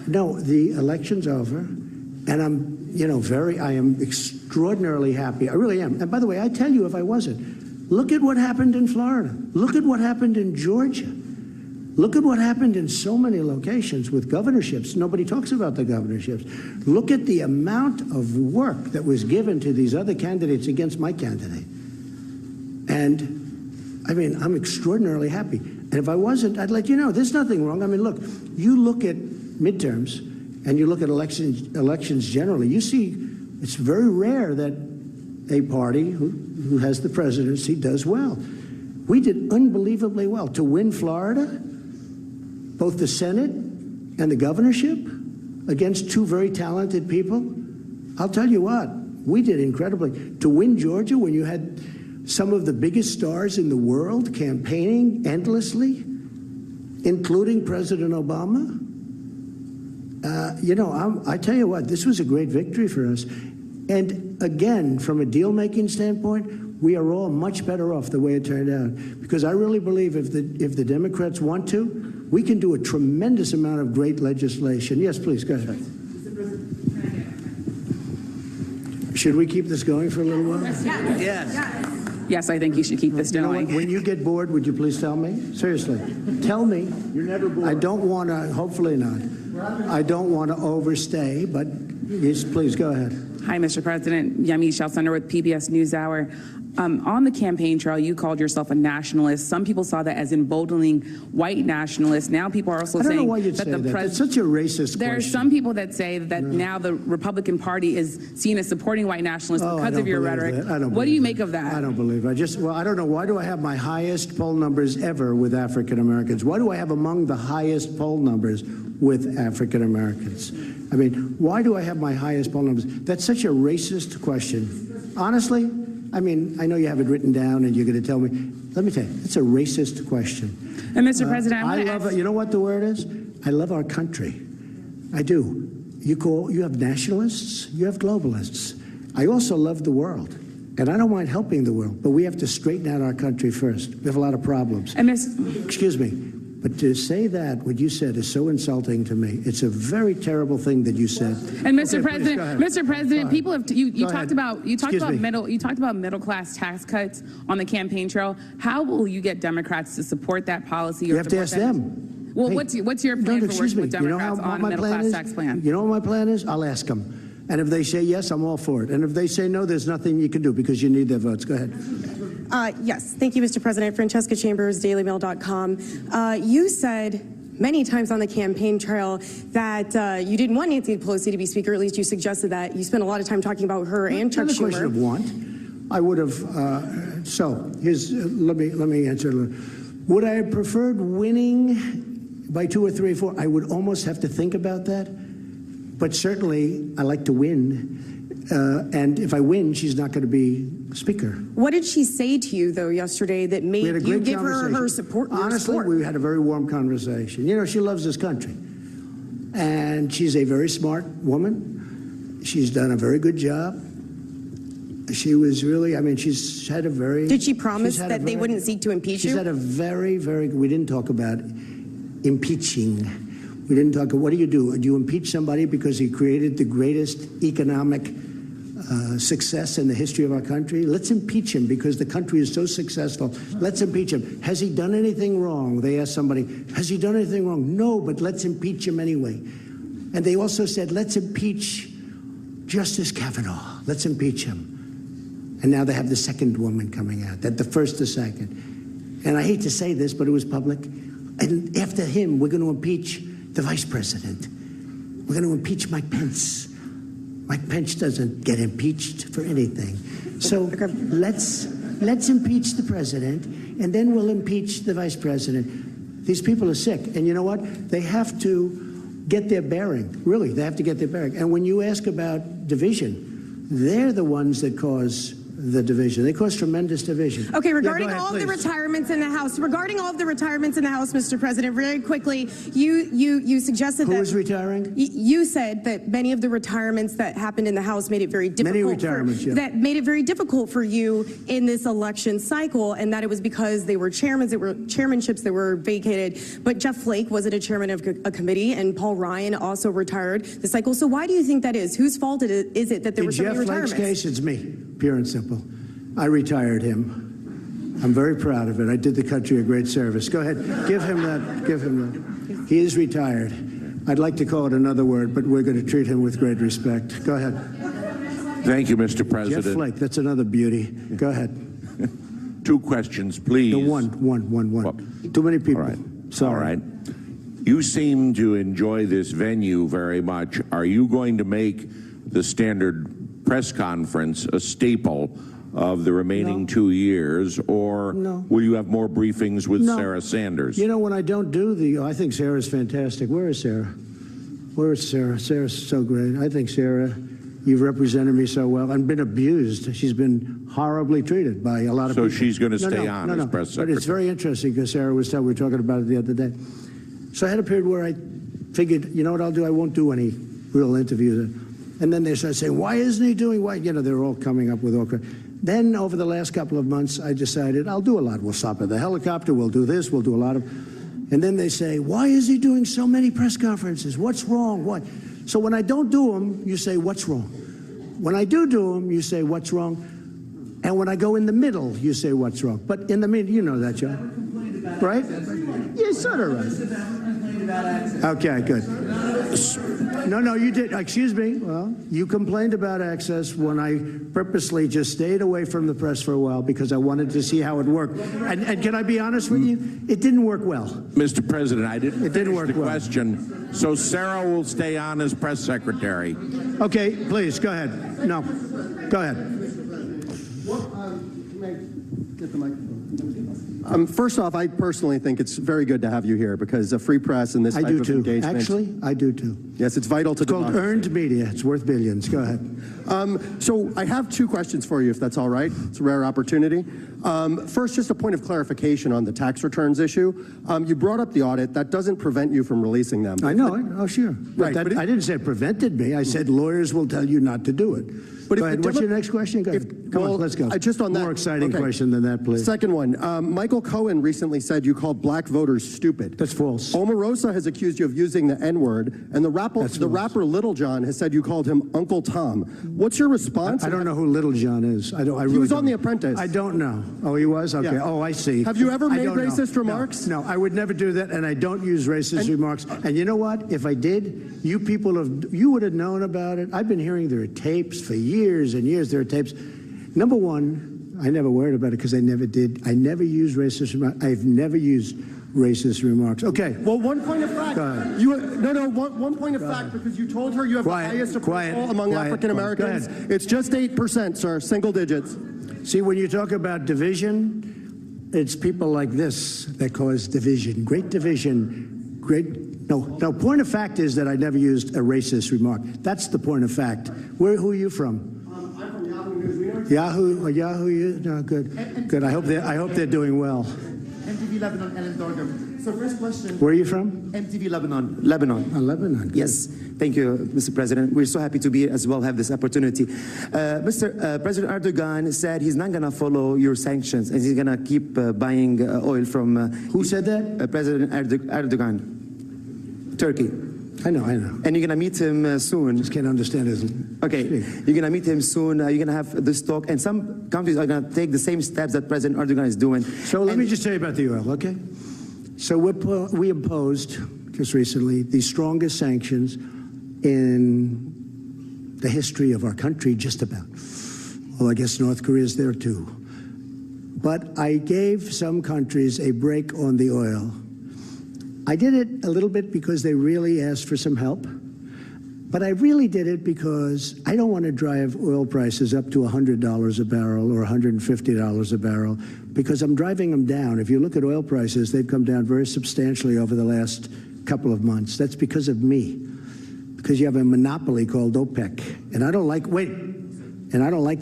No, the election's over, and I am extraordinarily happy. I really am. And by the way, I tell you, if I wasn't, look at what happened in Florida. Look at what happened in Georgia. Look at what happened in so many locations with governorships. Nobody talks about the governorships. Look at the amount of work that was given to these other candidates against my candidate. And, I mean, I'm extraordinarily happy. And if I wasn't, I'd let you know. There's nothing wrong. I mean, look, you look at midterms and you look at elections generally, you see it's very rare that a party who has the presidency does well. We did unbelievably well to win Florida, both the Senate and the governorship, against two very talented people. I'll tell you what, we did incredibly. To win Georgia when you had some of the biggest stars in the world campaigning endlessly, including President Obama. I tell you what, this was a great victory for us. And again, from a deal-making standpoint, we are all much better off the way it turned out. Because I really believe if the Democrats want to, we can do a tremendous amount of great legislation. Yes, please, go ahead. Should we keep this going for a little while? Yes. Yes, I think you should keep this going. When you get bored, would you please tell me? Seriously. Tell me. You're never bored. I don't want to, hopefully not. I don't want to overstay, but yes, please go ahead. Hi, Mr. President. Yemi Shelsunder with PBS NewsHour. On the campaign trail, you called yourself a nationalist. Some people saw that as emboldening white nationalists. Now people are also saying I don't know why you'd say that. It's such a racist There question. are some people that say that now the Republican Party is seen as supporting white nationalists because of your rhetoric. What do you make of that? I don't believe it. I don't know. Why do I have my highest poll numbers ever with African Americans? Why do I have among the highest poll numbers with African Americans? I mean, why do I have my highest poll numbers? That's such a racist question. Honestly, I mean, I know you have it written down and you're going to tell me. Let me tell you, it's a racist question. And Mr. President, I love it. You know what the word is? I love our country. I do. You have nationalists, you have globalists. I also love the world. And I don't mind helping the world, but we have to straighten out our country first. We have a lot of problems. And excuse me, but to say that, what you said is so insulting to me. It's a very terrible thing that you said. And Mr. Okay, President, Mr. President, people have you talked about Excuse me. middle class tax cuts on the campaign trail. How will you get Democrats to support that policy? Or You have to support ask that? them. Well, Hey, what's your plan for excuse working with me. You know Democrats how on a my middle plan class is? tax plan? You know what my plan is? I'll ask them. And if they say yes, I'm all for it. And if they say no, there's nothing you can do because you need their votes. Go ahead. Yes, thank you, Mr. President. Francesca Chambers, DailyMail.com. You said many times on the campaign trail that you didn't want Nancy Pelosi to be Speaker. At least you suggested that. You spent a lot of time talking about her and Chuck It's not a question Schumer. of want. I would have. So here's let me answer. Would I have preferred winning by 2 or 3 or 4? I would almost have to think about that. But certainly, I like to win. And if I win, she's not going to be Speaker. What did she say to you, though, yesterday that We had a made you great give her conversation. support? Honestly, we had a very warm conversation. You know, she loves this country. And she's a very smart woman. She's done a very good job. She was really, I mean, she's had a very... Did she promise that they wouldn't seek to impeach you? She's had a very, very... We didn't talk about impeaching. We didn't talk... What do? Do you impeach somebody because he created the greatest economic success in the history of our country? Let's impeach him because the country is so successful. Let's impeach him. Has he done anything wrong? They asked somebody, has he done anything wrong? No, but let's impeach him anyway. And they also said, let's impeach Justice Kavanaugh. Let's impeach him. And now they have the second woman coming out, that the first, the second. And I hate to say this, but it was public. And after him, we're going to impeach the vice president. We're going to impeach Mike Pence. Mike Pence doesn't get impeached for anything. So let's impeach the president, and then we'll impeach the vice president. These people are sick. And you know what? They have to get their bearing. Really, they have to get their bearing. And when you ask about division, they're the ones that cause the division. They cause tremendous division. Okay, regarding Yeah, go ahead, all of the please. retirements in the House, Mr. President, very quickly, you suggested Who that... is retiring? You said that many of the retirements that happened in the House made it very difficult... Many retirements, yeah. That made it very difficult for you in this election cycle, and that it was because they were chairmanships that were vacated. But Jeff Flake wasn't a chairman of a committee, and Paul Ryan also retired the cycle. So why do you think that is? Whose fault is it that there were so many retirements? In Jeff Flake's case, it's me, pure and simple. I retired him. I'm very proud of it. I did the country a great service. Go ahead, give him that. Give him that. He is retired. I'd like to call it another word, but we're going to treat him with great respect. Go ahead. Thank you, Mr. President. Jeff Flake, that's another beauty. Go ahead. 2 questions, please. No, one. Too many people. All right. Sorry. All right. You seem to enjoy this venue very much. Are you going to make the standard press conference a staple of the remaining 2 years, or will you have more briefings with Sarah Sanders? You know, when I don't do I think Sarah's fantastic. Where is Sarah? Where is Sarah? Sarah's so great. I think Sarah, you've represented me so well and been abused. She's been horribly treated by a lot of people. So she's going to stay on as press secretary. But it's very interesting because Sarah we were talking about it the other day. So I had a period where I figured, you know what I'll do? I won't do any real interviews. And then they started saying, why isn't he doing why? You know, they're all coming up with all kinds. Then over the last couple of months, I decided I'll do a lot. We'll stop at the helicopter. We'll do this. We'll do a lot of. And then they say, why is he doing so many press conferences? What's wrong? What? So when I don't do them, you say, what's wrong? When I do them, you say, what's wrong? And when I go in the middle, you say, what's wrong? But in the middle, you know that, John. Right? Yeah, sort of right. Okay, good. No, you did. Excuse me. Well, you complained about access when I purposely just stayed away from the press for a while because I wanted to see how it worked. And can I be honest with you? It didn't work well. Mr. President, I didn't didn't work the well. question. So Sarah will stay on as press secretary. Okay, please, go ahead. No, go ahead. Get the microphone. First off, I personally think it's very good to have you here because a free press and this type of engagement. Actually, I do too. Yes, it's vital to It's called earned media. It's worth billions. Go ahead. So I have two questions for you, if that's all right. It's a rare opportunity. First, just a point of clarification on the tax returns issue. You brought up the audit. That doesn't prevent you from releasing them. I know. Oh, sure. Right, But but I didn't say it prevented me. I said lawyers will tell you not to do it. But Go ahead. What's your next question? Go ahead. Come on, let's go. Just on that. More exciting okay. question than that, please. Second one. Michael Cohen recently said you called black voters stupid. That's false. Omarosa has accused you of using the N-word, and the rapper Little John has said you called him Uncle Tom. What's your response? I don't know who Little John is. I really he was on don't. The Apprentice. I don't know. Oh, he was? Okay. Yeah. Oh, I see. Have you ever I made don't know. racist remarks? No, I would never do that, and I don't use racist remarks. And you know what? If I did, you would have known about it. I've been hearing there are tapes for years and years. There are tapes. Number one, I never worried about it because I never did. I never used racist remarks. I've never used racist remarks. Okay. Well, one point of fact. One point of fact, because you told her you have the highest approval among African Americans. It's just 8%, sir, single digits. See, when you talk about division, it's people like this that cause division. Great division. No, point of fact is that I never used a racist remark. That's the point of fact. Who are you from? I'm from Yahoo News. We know Yahoo, no, good. Good. I hope they're doing well. MTV Lebanon, Ellen Dorgam. So first question. Where are you from? MTV Lebanon. Lebanon. Lebanon. Good. Yes. Thank you, Mr. President. We're so happy to be here as well, have this opportunity. President Erdogan said he's not going to follow your sanctions and he's going to keep buying oil from... Who said that? President Erdogan, Turkey. I know. And you're going to meet him soon. Just can't understand his... Okay. You're going to meet him soon. You're going to have this talk. And some countries are going to take the same steps that President Erdogan is doing. So let me just tell you about the oil, okay? So we imposed, just recently, the strongest sanctions in the history of our country, just about. Well, I guess North Korea is there too. But I gave some countries a break on the oil. I did it a little bit because they really asked for some help. But I really did it because I don't want to drive oil prices up to $100 a barrel or $150 a barrel, because I'm driving them down. If you look at oil prices, they've come down very substantially over the last couple of months. That's because of me, because you have a monopoly called OPEC. And I don't like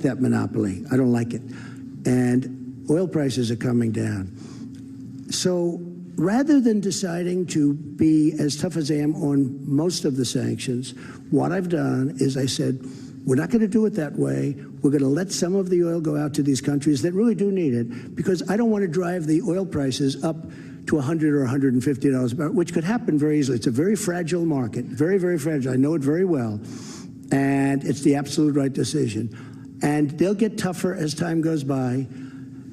that monopoly. I don't like it. And oil prices are coming down. So rather than deciding to be as tough as I am on most of the sanctions, what I've done is I said, we're not going to do it that way. We're going to let some of the oil go out to these countries that really do need it, because I don't want to drive the oil prices up to $100 or $150 a barrel, which could happen very easily. It's a very fragile market, very, very fragile. I know it very well. And it's the absolute right decision. And they'll get tougher as time goes by,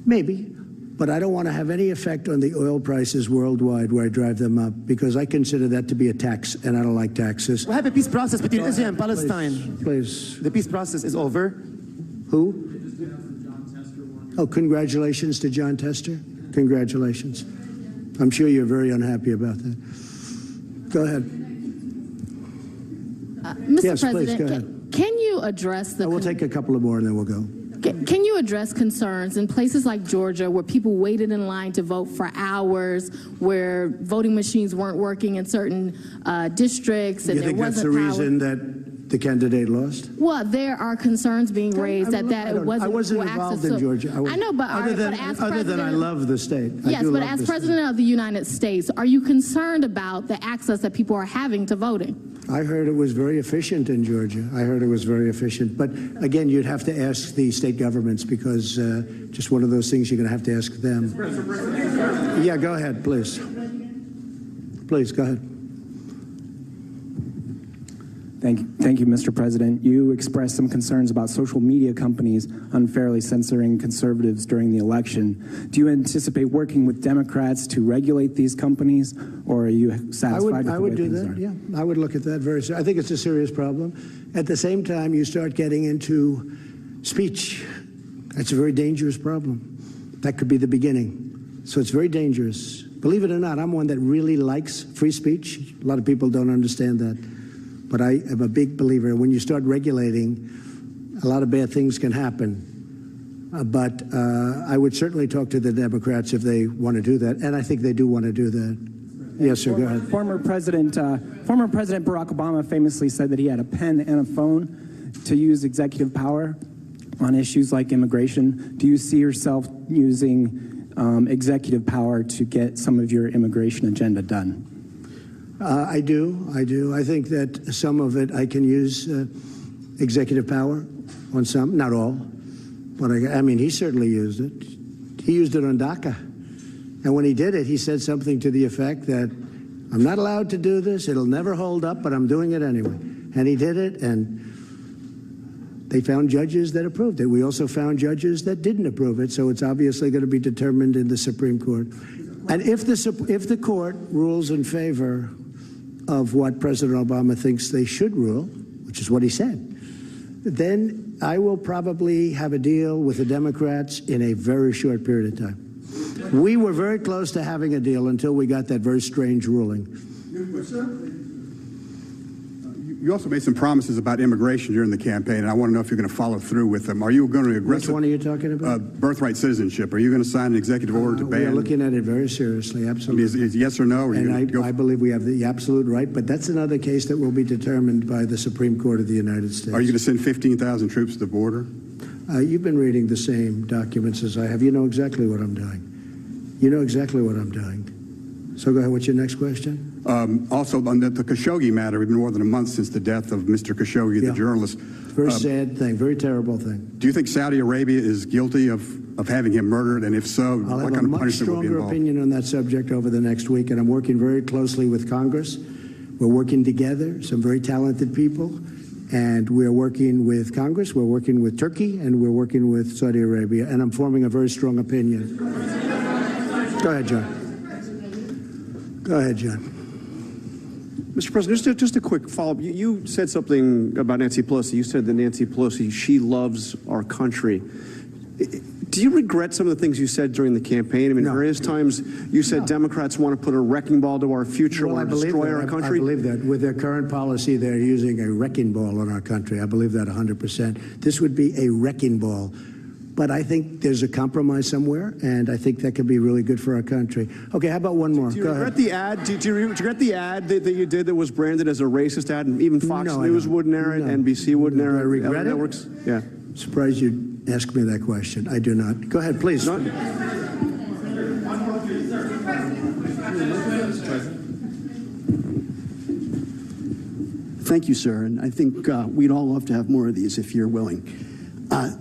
maybe. But I don't want to have any effect on the oil prices worldwide where I drive them up, because I consider that to be a tax, and I don't like taxes. We have a peace process between Israel and Palestine. Please. The peace process is over. Who? Oh, congratulations to John Tester. Congratulations. I'm sure you're very unhappy about that. Go ahead. Mr. Yes, President, please, go ahead. Can you address the... We'll take a couple of more and then we'll go. Can you address concerns in places like Georgia where people waited in line to vote for hours, where voting machines weren't working in certain districts, and you think that's the reason that the candidate lost? Well, there are concerns being raised that it wasn't. I wasn't involved in Georgia. I know, but other than I love the state. Yes, but as President of the United States, are you concerned about the access that people are having to voting? I heard it was very efficient in Georgia. I heard it was very efficient. But again, you'd have to ask the state governments, because just one of those things you're going to have to ask them. Yeah, go ahead, please. Please, go ahead. Thank you, Mr. President. You expressed some concerns about social media companies unfairly censoring conservatives during the election. Do you anticipate working with Democrats to regulate these companies, or are you satisfied with the way things are? I would do that, yeah. I would look at that very seriously. I think it's a serious problem. At the same time, you start getting into speech. That's a very dangerous problem. That could be the beginning. So it's very dangerous. Believe it or not, I'm one that really likes free speech. A lot of people don't understand that. But I am a big believer. When you start regulating, a lot of bad things can happen. But I would certainly talk to the Democrats if they want to do that. And I think they do want to do that. Yes, sir. Go ahead. Former President Barack Obama famously said that he had a pen and a phone to use executive power on issues like immigration. Do you see yourself using executive power to get some of your immigration agenda done? I do. I think that some of it I can use executive power on some, not all. But I mean, he certainly used it. He used it on DACA. And when he did it, he said something to the effect that, I'm not allowed to do this, it'll never hold up, but I'm doing it anyway. And he did it, and they found judges that approved it. We also found judges that didn't approve it, so it's obviously going to be determined in the Supreme Court. And if the court rules in favor of what President Obama thinks they should rule, which is what he said, then I will probably have a deal with the Democrats in a very short period of time. We were very close to having a deal until we got that very strange ruling. You also made some promises about immigration during the campaign, and I want to know if you're going to follow through with them. Are you going to aggressive? Which one are you talking about? Birthright citizenship. Are you going to sign an executive order to ban? We are looking at it very seriously, absolutely. I mean, is yes or no? Or I believe we have the absolute right, but that's another case that will be determined by the Supreme Court of the United States. Are you going to send 15,000 troops to the border? You've been reading the same documents as I have. You know exactly what I'm doing. You know exactly what I'm doing. So go ahead. What's your next question? Also, on the Khashoggi matter, it's been more than a month since the death of Mr. Khashoggi, the journalist. Very sad thing, very terrible thing. Do you think Saudi Arabia is guilty of having him murdered? And if so, what kind of punishment will be I'll have a much stronger opinion on that subject over the next week, and I'm working very closely with Congress. We're working together, some very talented people, and we're working with Congress, we're working with Turkey, and we're working with Saudi Arabia, and I'm forming a very strong opinion. Go ahead, John. Go ahead, John. Mr. President, just a quick follow-up. You said something about Nancy Pelosi. You said that Nancy Pelosi, she loves our country. Do you regret some of the things you said during the campaign? I mean, various times you said Democrats want to put a wrecking ball to our future, want to destroy our country. I believe that. With their current policy, they're using a wrecking ball on our country. I believe that 100%. This would be a wrecking ball. But I think there's a compromise somewhere, and I think that could be really good for our country. Okay, how about one more? Do you regret the ad? Do you regret the ad that you did that was branded as a racist ad, and even Fox News wouldn't air it, NBC wouldn't air it? I regret networks? it? Yeah. Surprised you asked me that question. I do not. Go ahead, please. Thank you, sir. And I think we'd all love to have more of these if you're willing.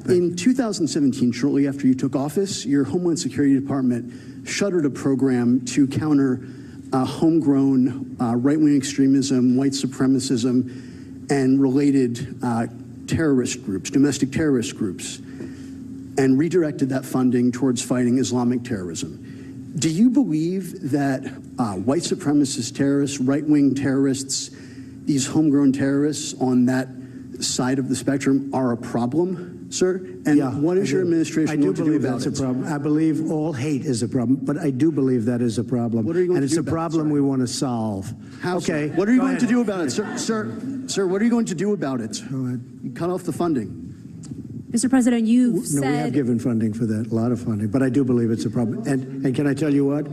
In 2017, shortly after you took office, your Homeland Security Department shuttered a program to counter homegrown right-wing extremism, white supremacism, and related terrorist groups, domestic terrorist groups, and redirected that funding towards fighting Islamic terrorism. Do you believe that white supremacist terrorists, right-wing terrorists, these homegrown terrorists on that side of the spectrum are a problem, sir? And what is your administration going to do about it? I do believe that's a problem. I believe all hate is a problem, but I do believe that is a problem. What are you going to do about it? And it's a problem we want to solve. How, okay. What are you going to do about it, sir? Sir, what are you going to do about it? You cut off the funding. Mr. President, you've said... No, we have given funding for that, a lot of funding, but I do believe it's a problem. And can I tell you what?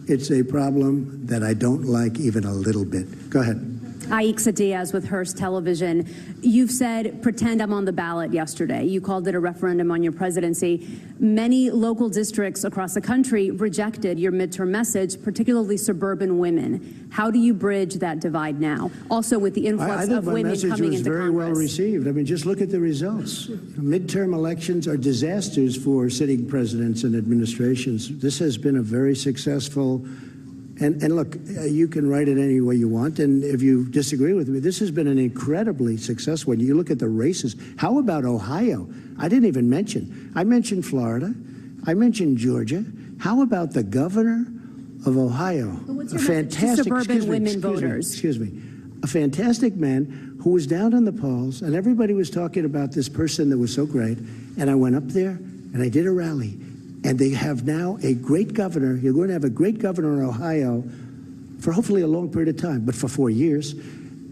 It's a problem that I don't like even a little bit. Go ahead. Aixa Diaz with Hearst Television. You've said, pretend I'm on the ballot yesterday. You called it a referendum on your presidency. Many local districts across the country rejected your midterm message, particularly suburban women. How do you bridge that divide now? Also with the influx of women coming into Congress. I think my message was very well received. I mean, just look at the results. Midterm elections are disasters for sitting presidents and administrations. This has been a very successful... And look, you can write it any way you want, and if you disagree with me, this has been an incredibly successful one. You look at the races. How about Ohio? I didn't even mention. I mentioned Florida. I mentioned Georgia. How about the governor of Ohio? What's your message to suburban women voters? Excuse me. A fantastic man who was down in the polls, and everybody was talking about this person that was so great, and I went up there, and I did a rally. And they have now a great governor. You're going to have a great governor in Ohio for hopefully a long period of time, but for 4 years.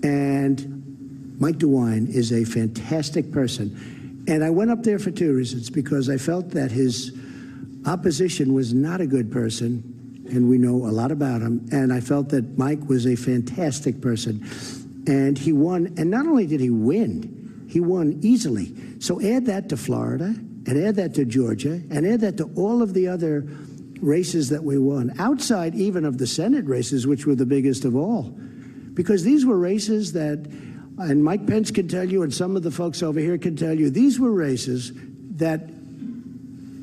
And Mike DeWine is a fantastic person. And I went up there for two reasons, because I felt that his opposition was not a good person, and we know a lot about him. And I felt that Mike was a fantastic person. And he won. And not only did he win easily. So add that to Florida, and add that to Georgia, and add that to all of the other races that we won, outside even of the Senate races, which were the biggest of all. Because these were races that, and Mike Pence can tell you, and some of the folks over here can tell you, these were races that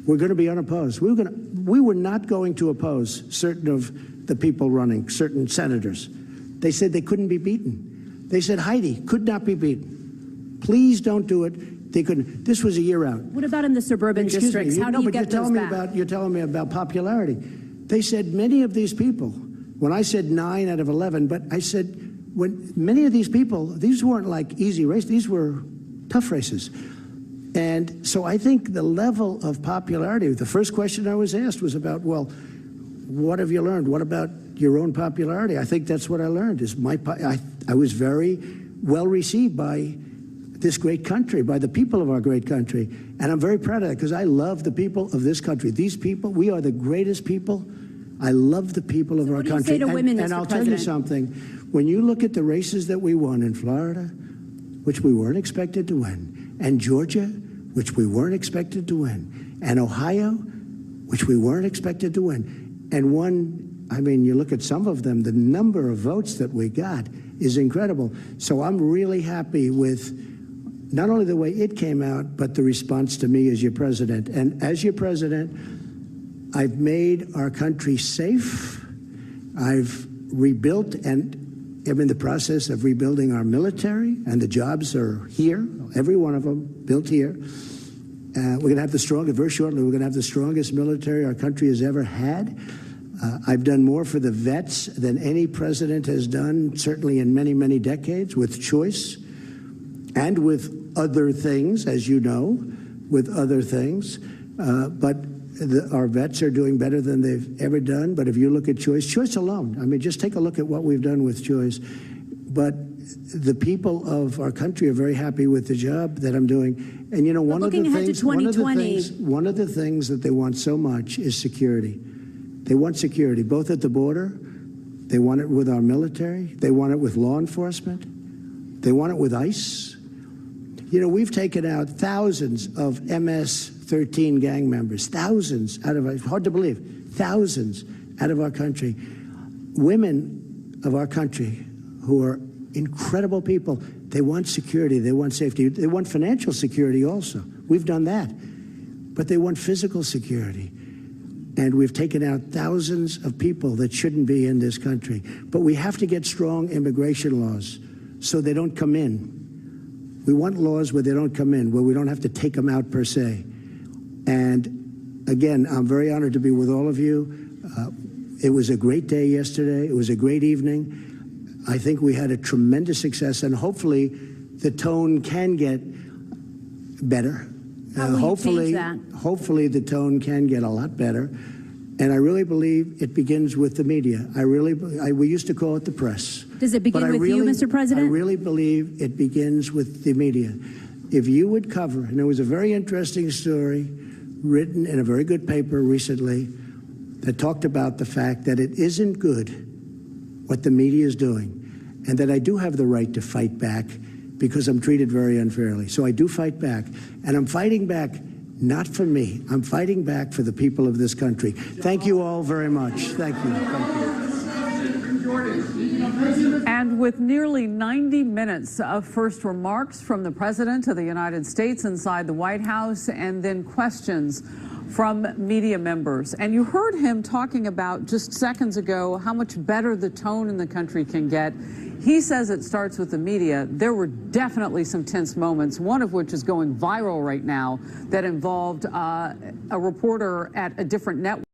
were going to be unopposed. We were not going to oppose certain of the people running, certain senators. They said they couldn't be beaten. They said Heidi could not be beaten. Please don't do it. They couldn't. This was a year out. What about in the suburban districts? How do you get those back? You're telling me about popularity. They said many of these people, when I said 9 out of 11, but I said when many of these people, these weren't like easy races. These were tough races. And so I think the level of popularity, the first question I was asked was about, well, what have you learned? What about your own popularity? I think that's what I learned. I was very well received by this great country, by the people of our great country. And I'm very proud of that because I love the people of this country. These people, we are the greatest people. I love the people of our country. What do you say to women, and Mr. I'll President? tell you something. When you look at the races that we won in Florida, which we weren't expected to win, and Georgia, which we weren't expected to win, and Ohio, which we weren't expected to win, and one, I mean, you look at some of them, the number of votes that we got is incredible. So I'm really happy with not only the way it came out, but the response to me as your president. And as your president, I've made our country safe. I've rebuilt, and I'm in the process of rebuilding our military, and the jobs are here, every one of them built here. We're going to have the strongest, very shortly, we're going to have the strongest military our country has ever had. I've done more for the vets than any president has done, certainly in many, many decades, with choice and with other things, as you know, with other things. But our vets are doing better than they've ever done. But if you look at choice alone, I mean, just take a look at what we've done with choice. But the people of our country are very happy with the job that I'm doing. And you know, one of the things that they want so much is security. They want security, both at the border. They want it with our military. They want it with law enforcement. They want it with ICE. You know, we've taken out thousands of MS-13 gang members, thousands out of our, hard to believe, thousands out of our country. Women of our country who are incredible people, they want security, they want safety, they want financial security also. We've done that. But they want physical security. And we've taken out thousands of people that shouldn't be in this country. But we have to get strong immigration laws so they don't come in. We want laws where they don't come in, where we don't have to take them out per se. And again, I'm very honored to be with all of you. It was a great day yesterday. It was a great evening. I think we had a tremendous success, and hopefully the tone can get better. How will you change that? Hopefully the tone can get a lot better. And I really believe it begins with the media. We used to call it the press. Does it begin with you, Mr. President? I really believe it begins with the media. If you would cover, and there was a very interesting story written in a very good paper recently that talked about the fact that it isn't good what the media is doing, and that I do have the right to fight back because I'm treated very unfairly. So I do fight back, and I'm fighting back not for me. I'm fighting back for the people of this country. Thank you all very much. Thank you. Thank you. And with nearly 90 minutes of first remarks from the President of the United States inside the White House, and then questions from media members. And you heard him talking about just seconds ago how much better the tone in the country can get. He says it starts with the media. There were definitely some tense moments, one of which is going viral right now, that involved a reporter at a different network.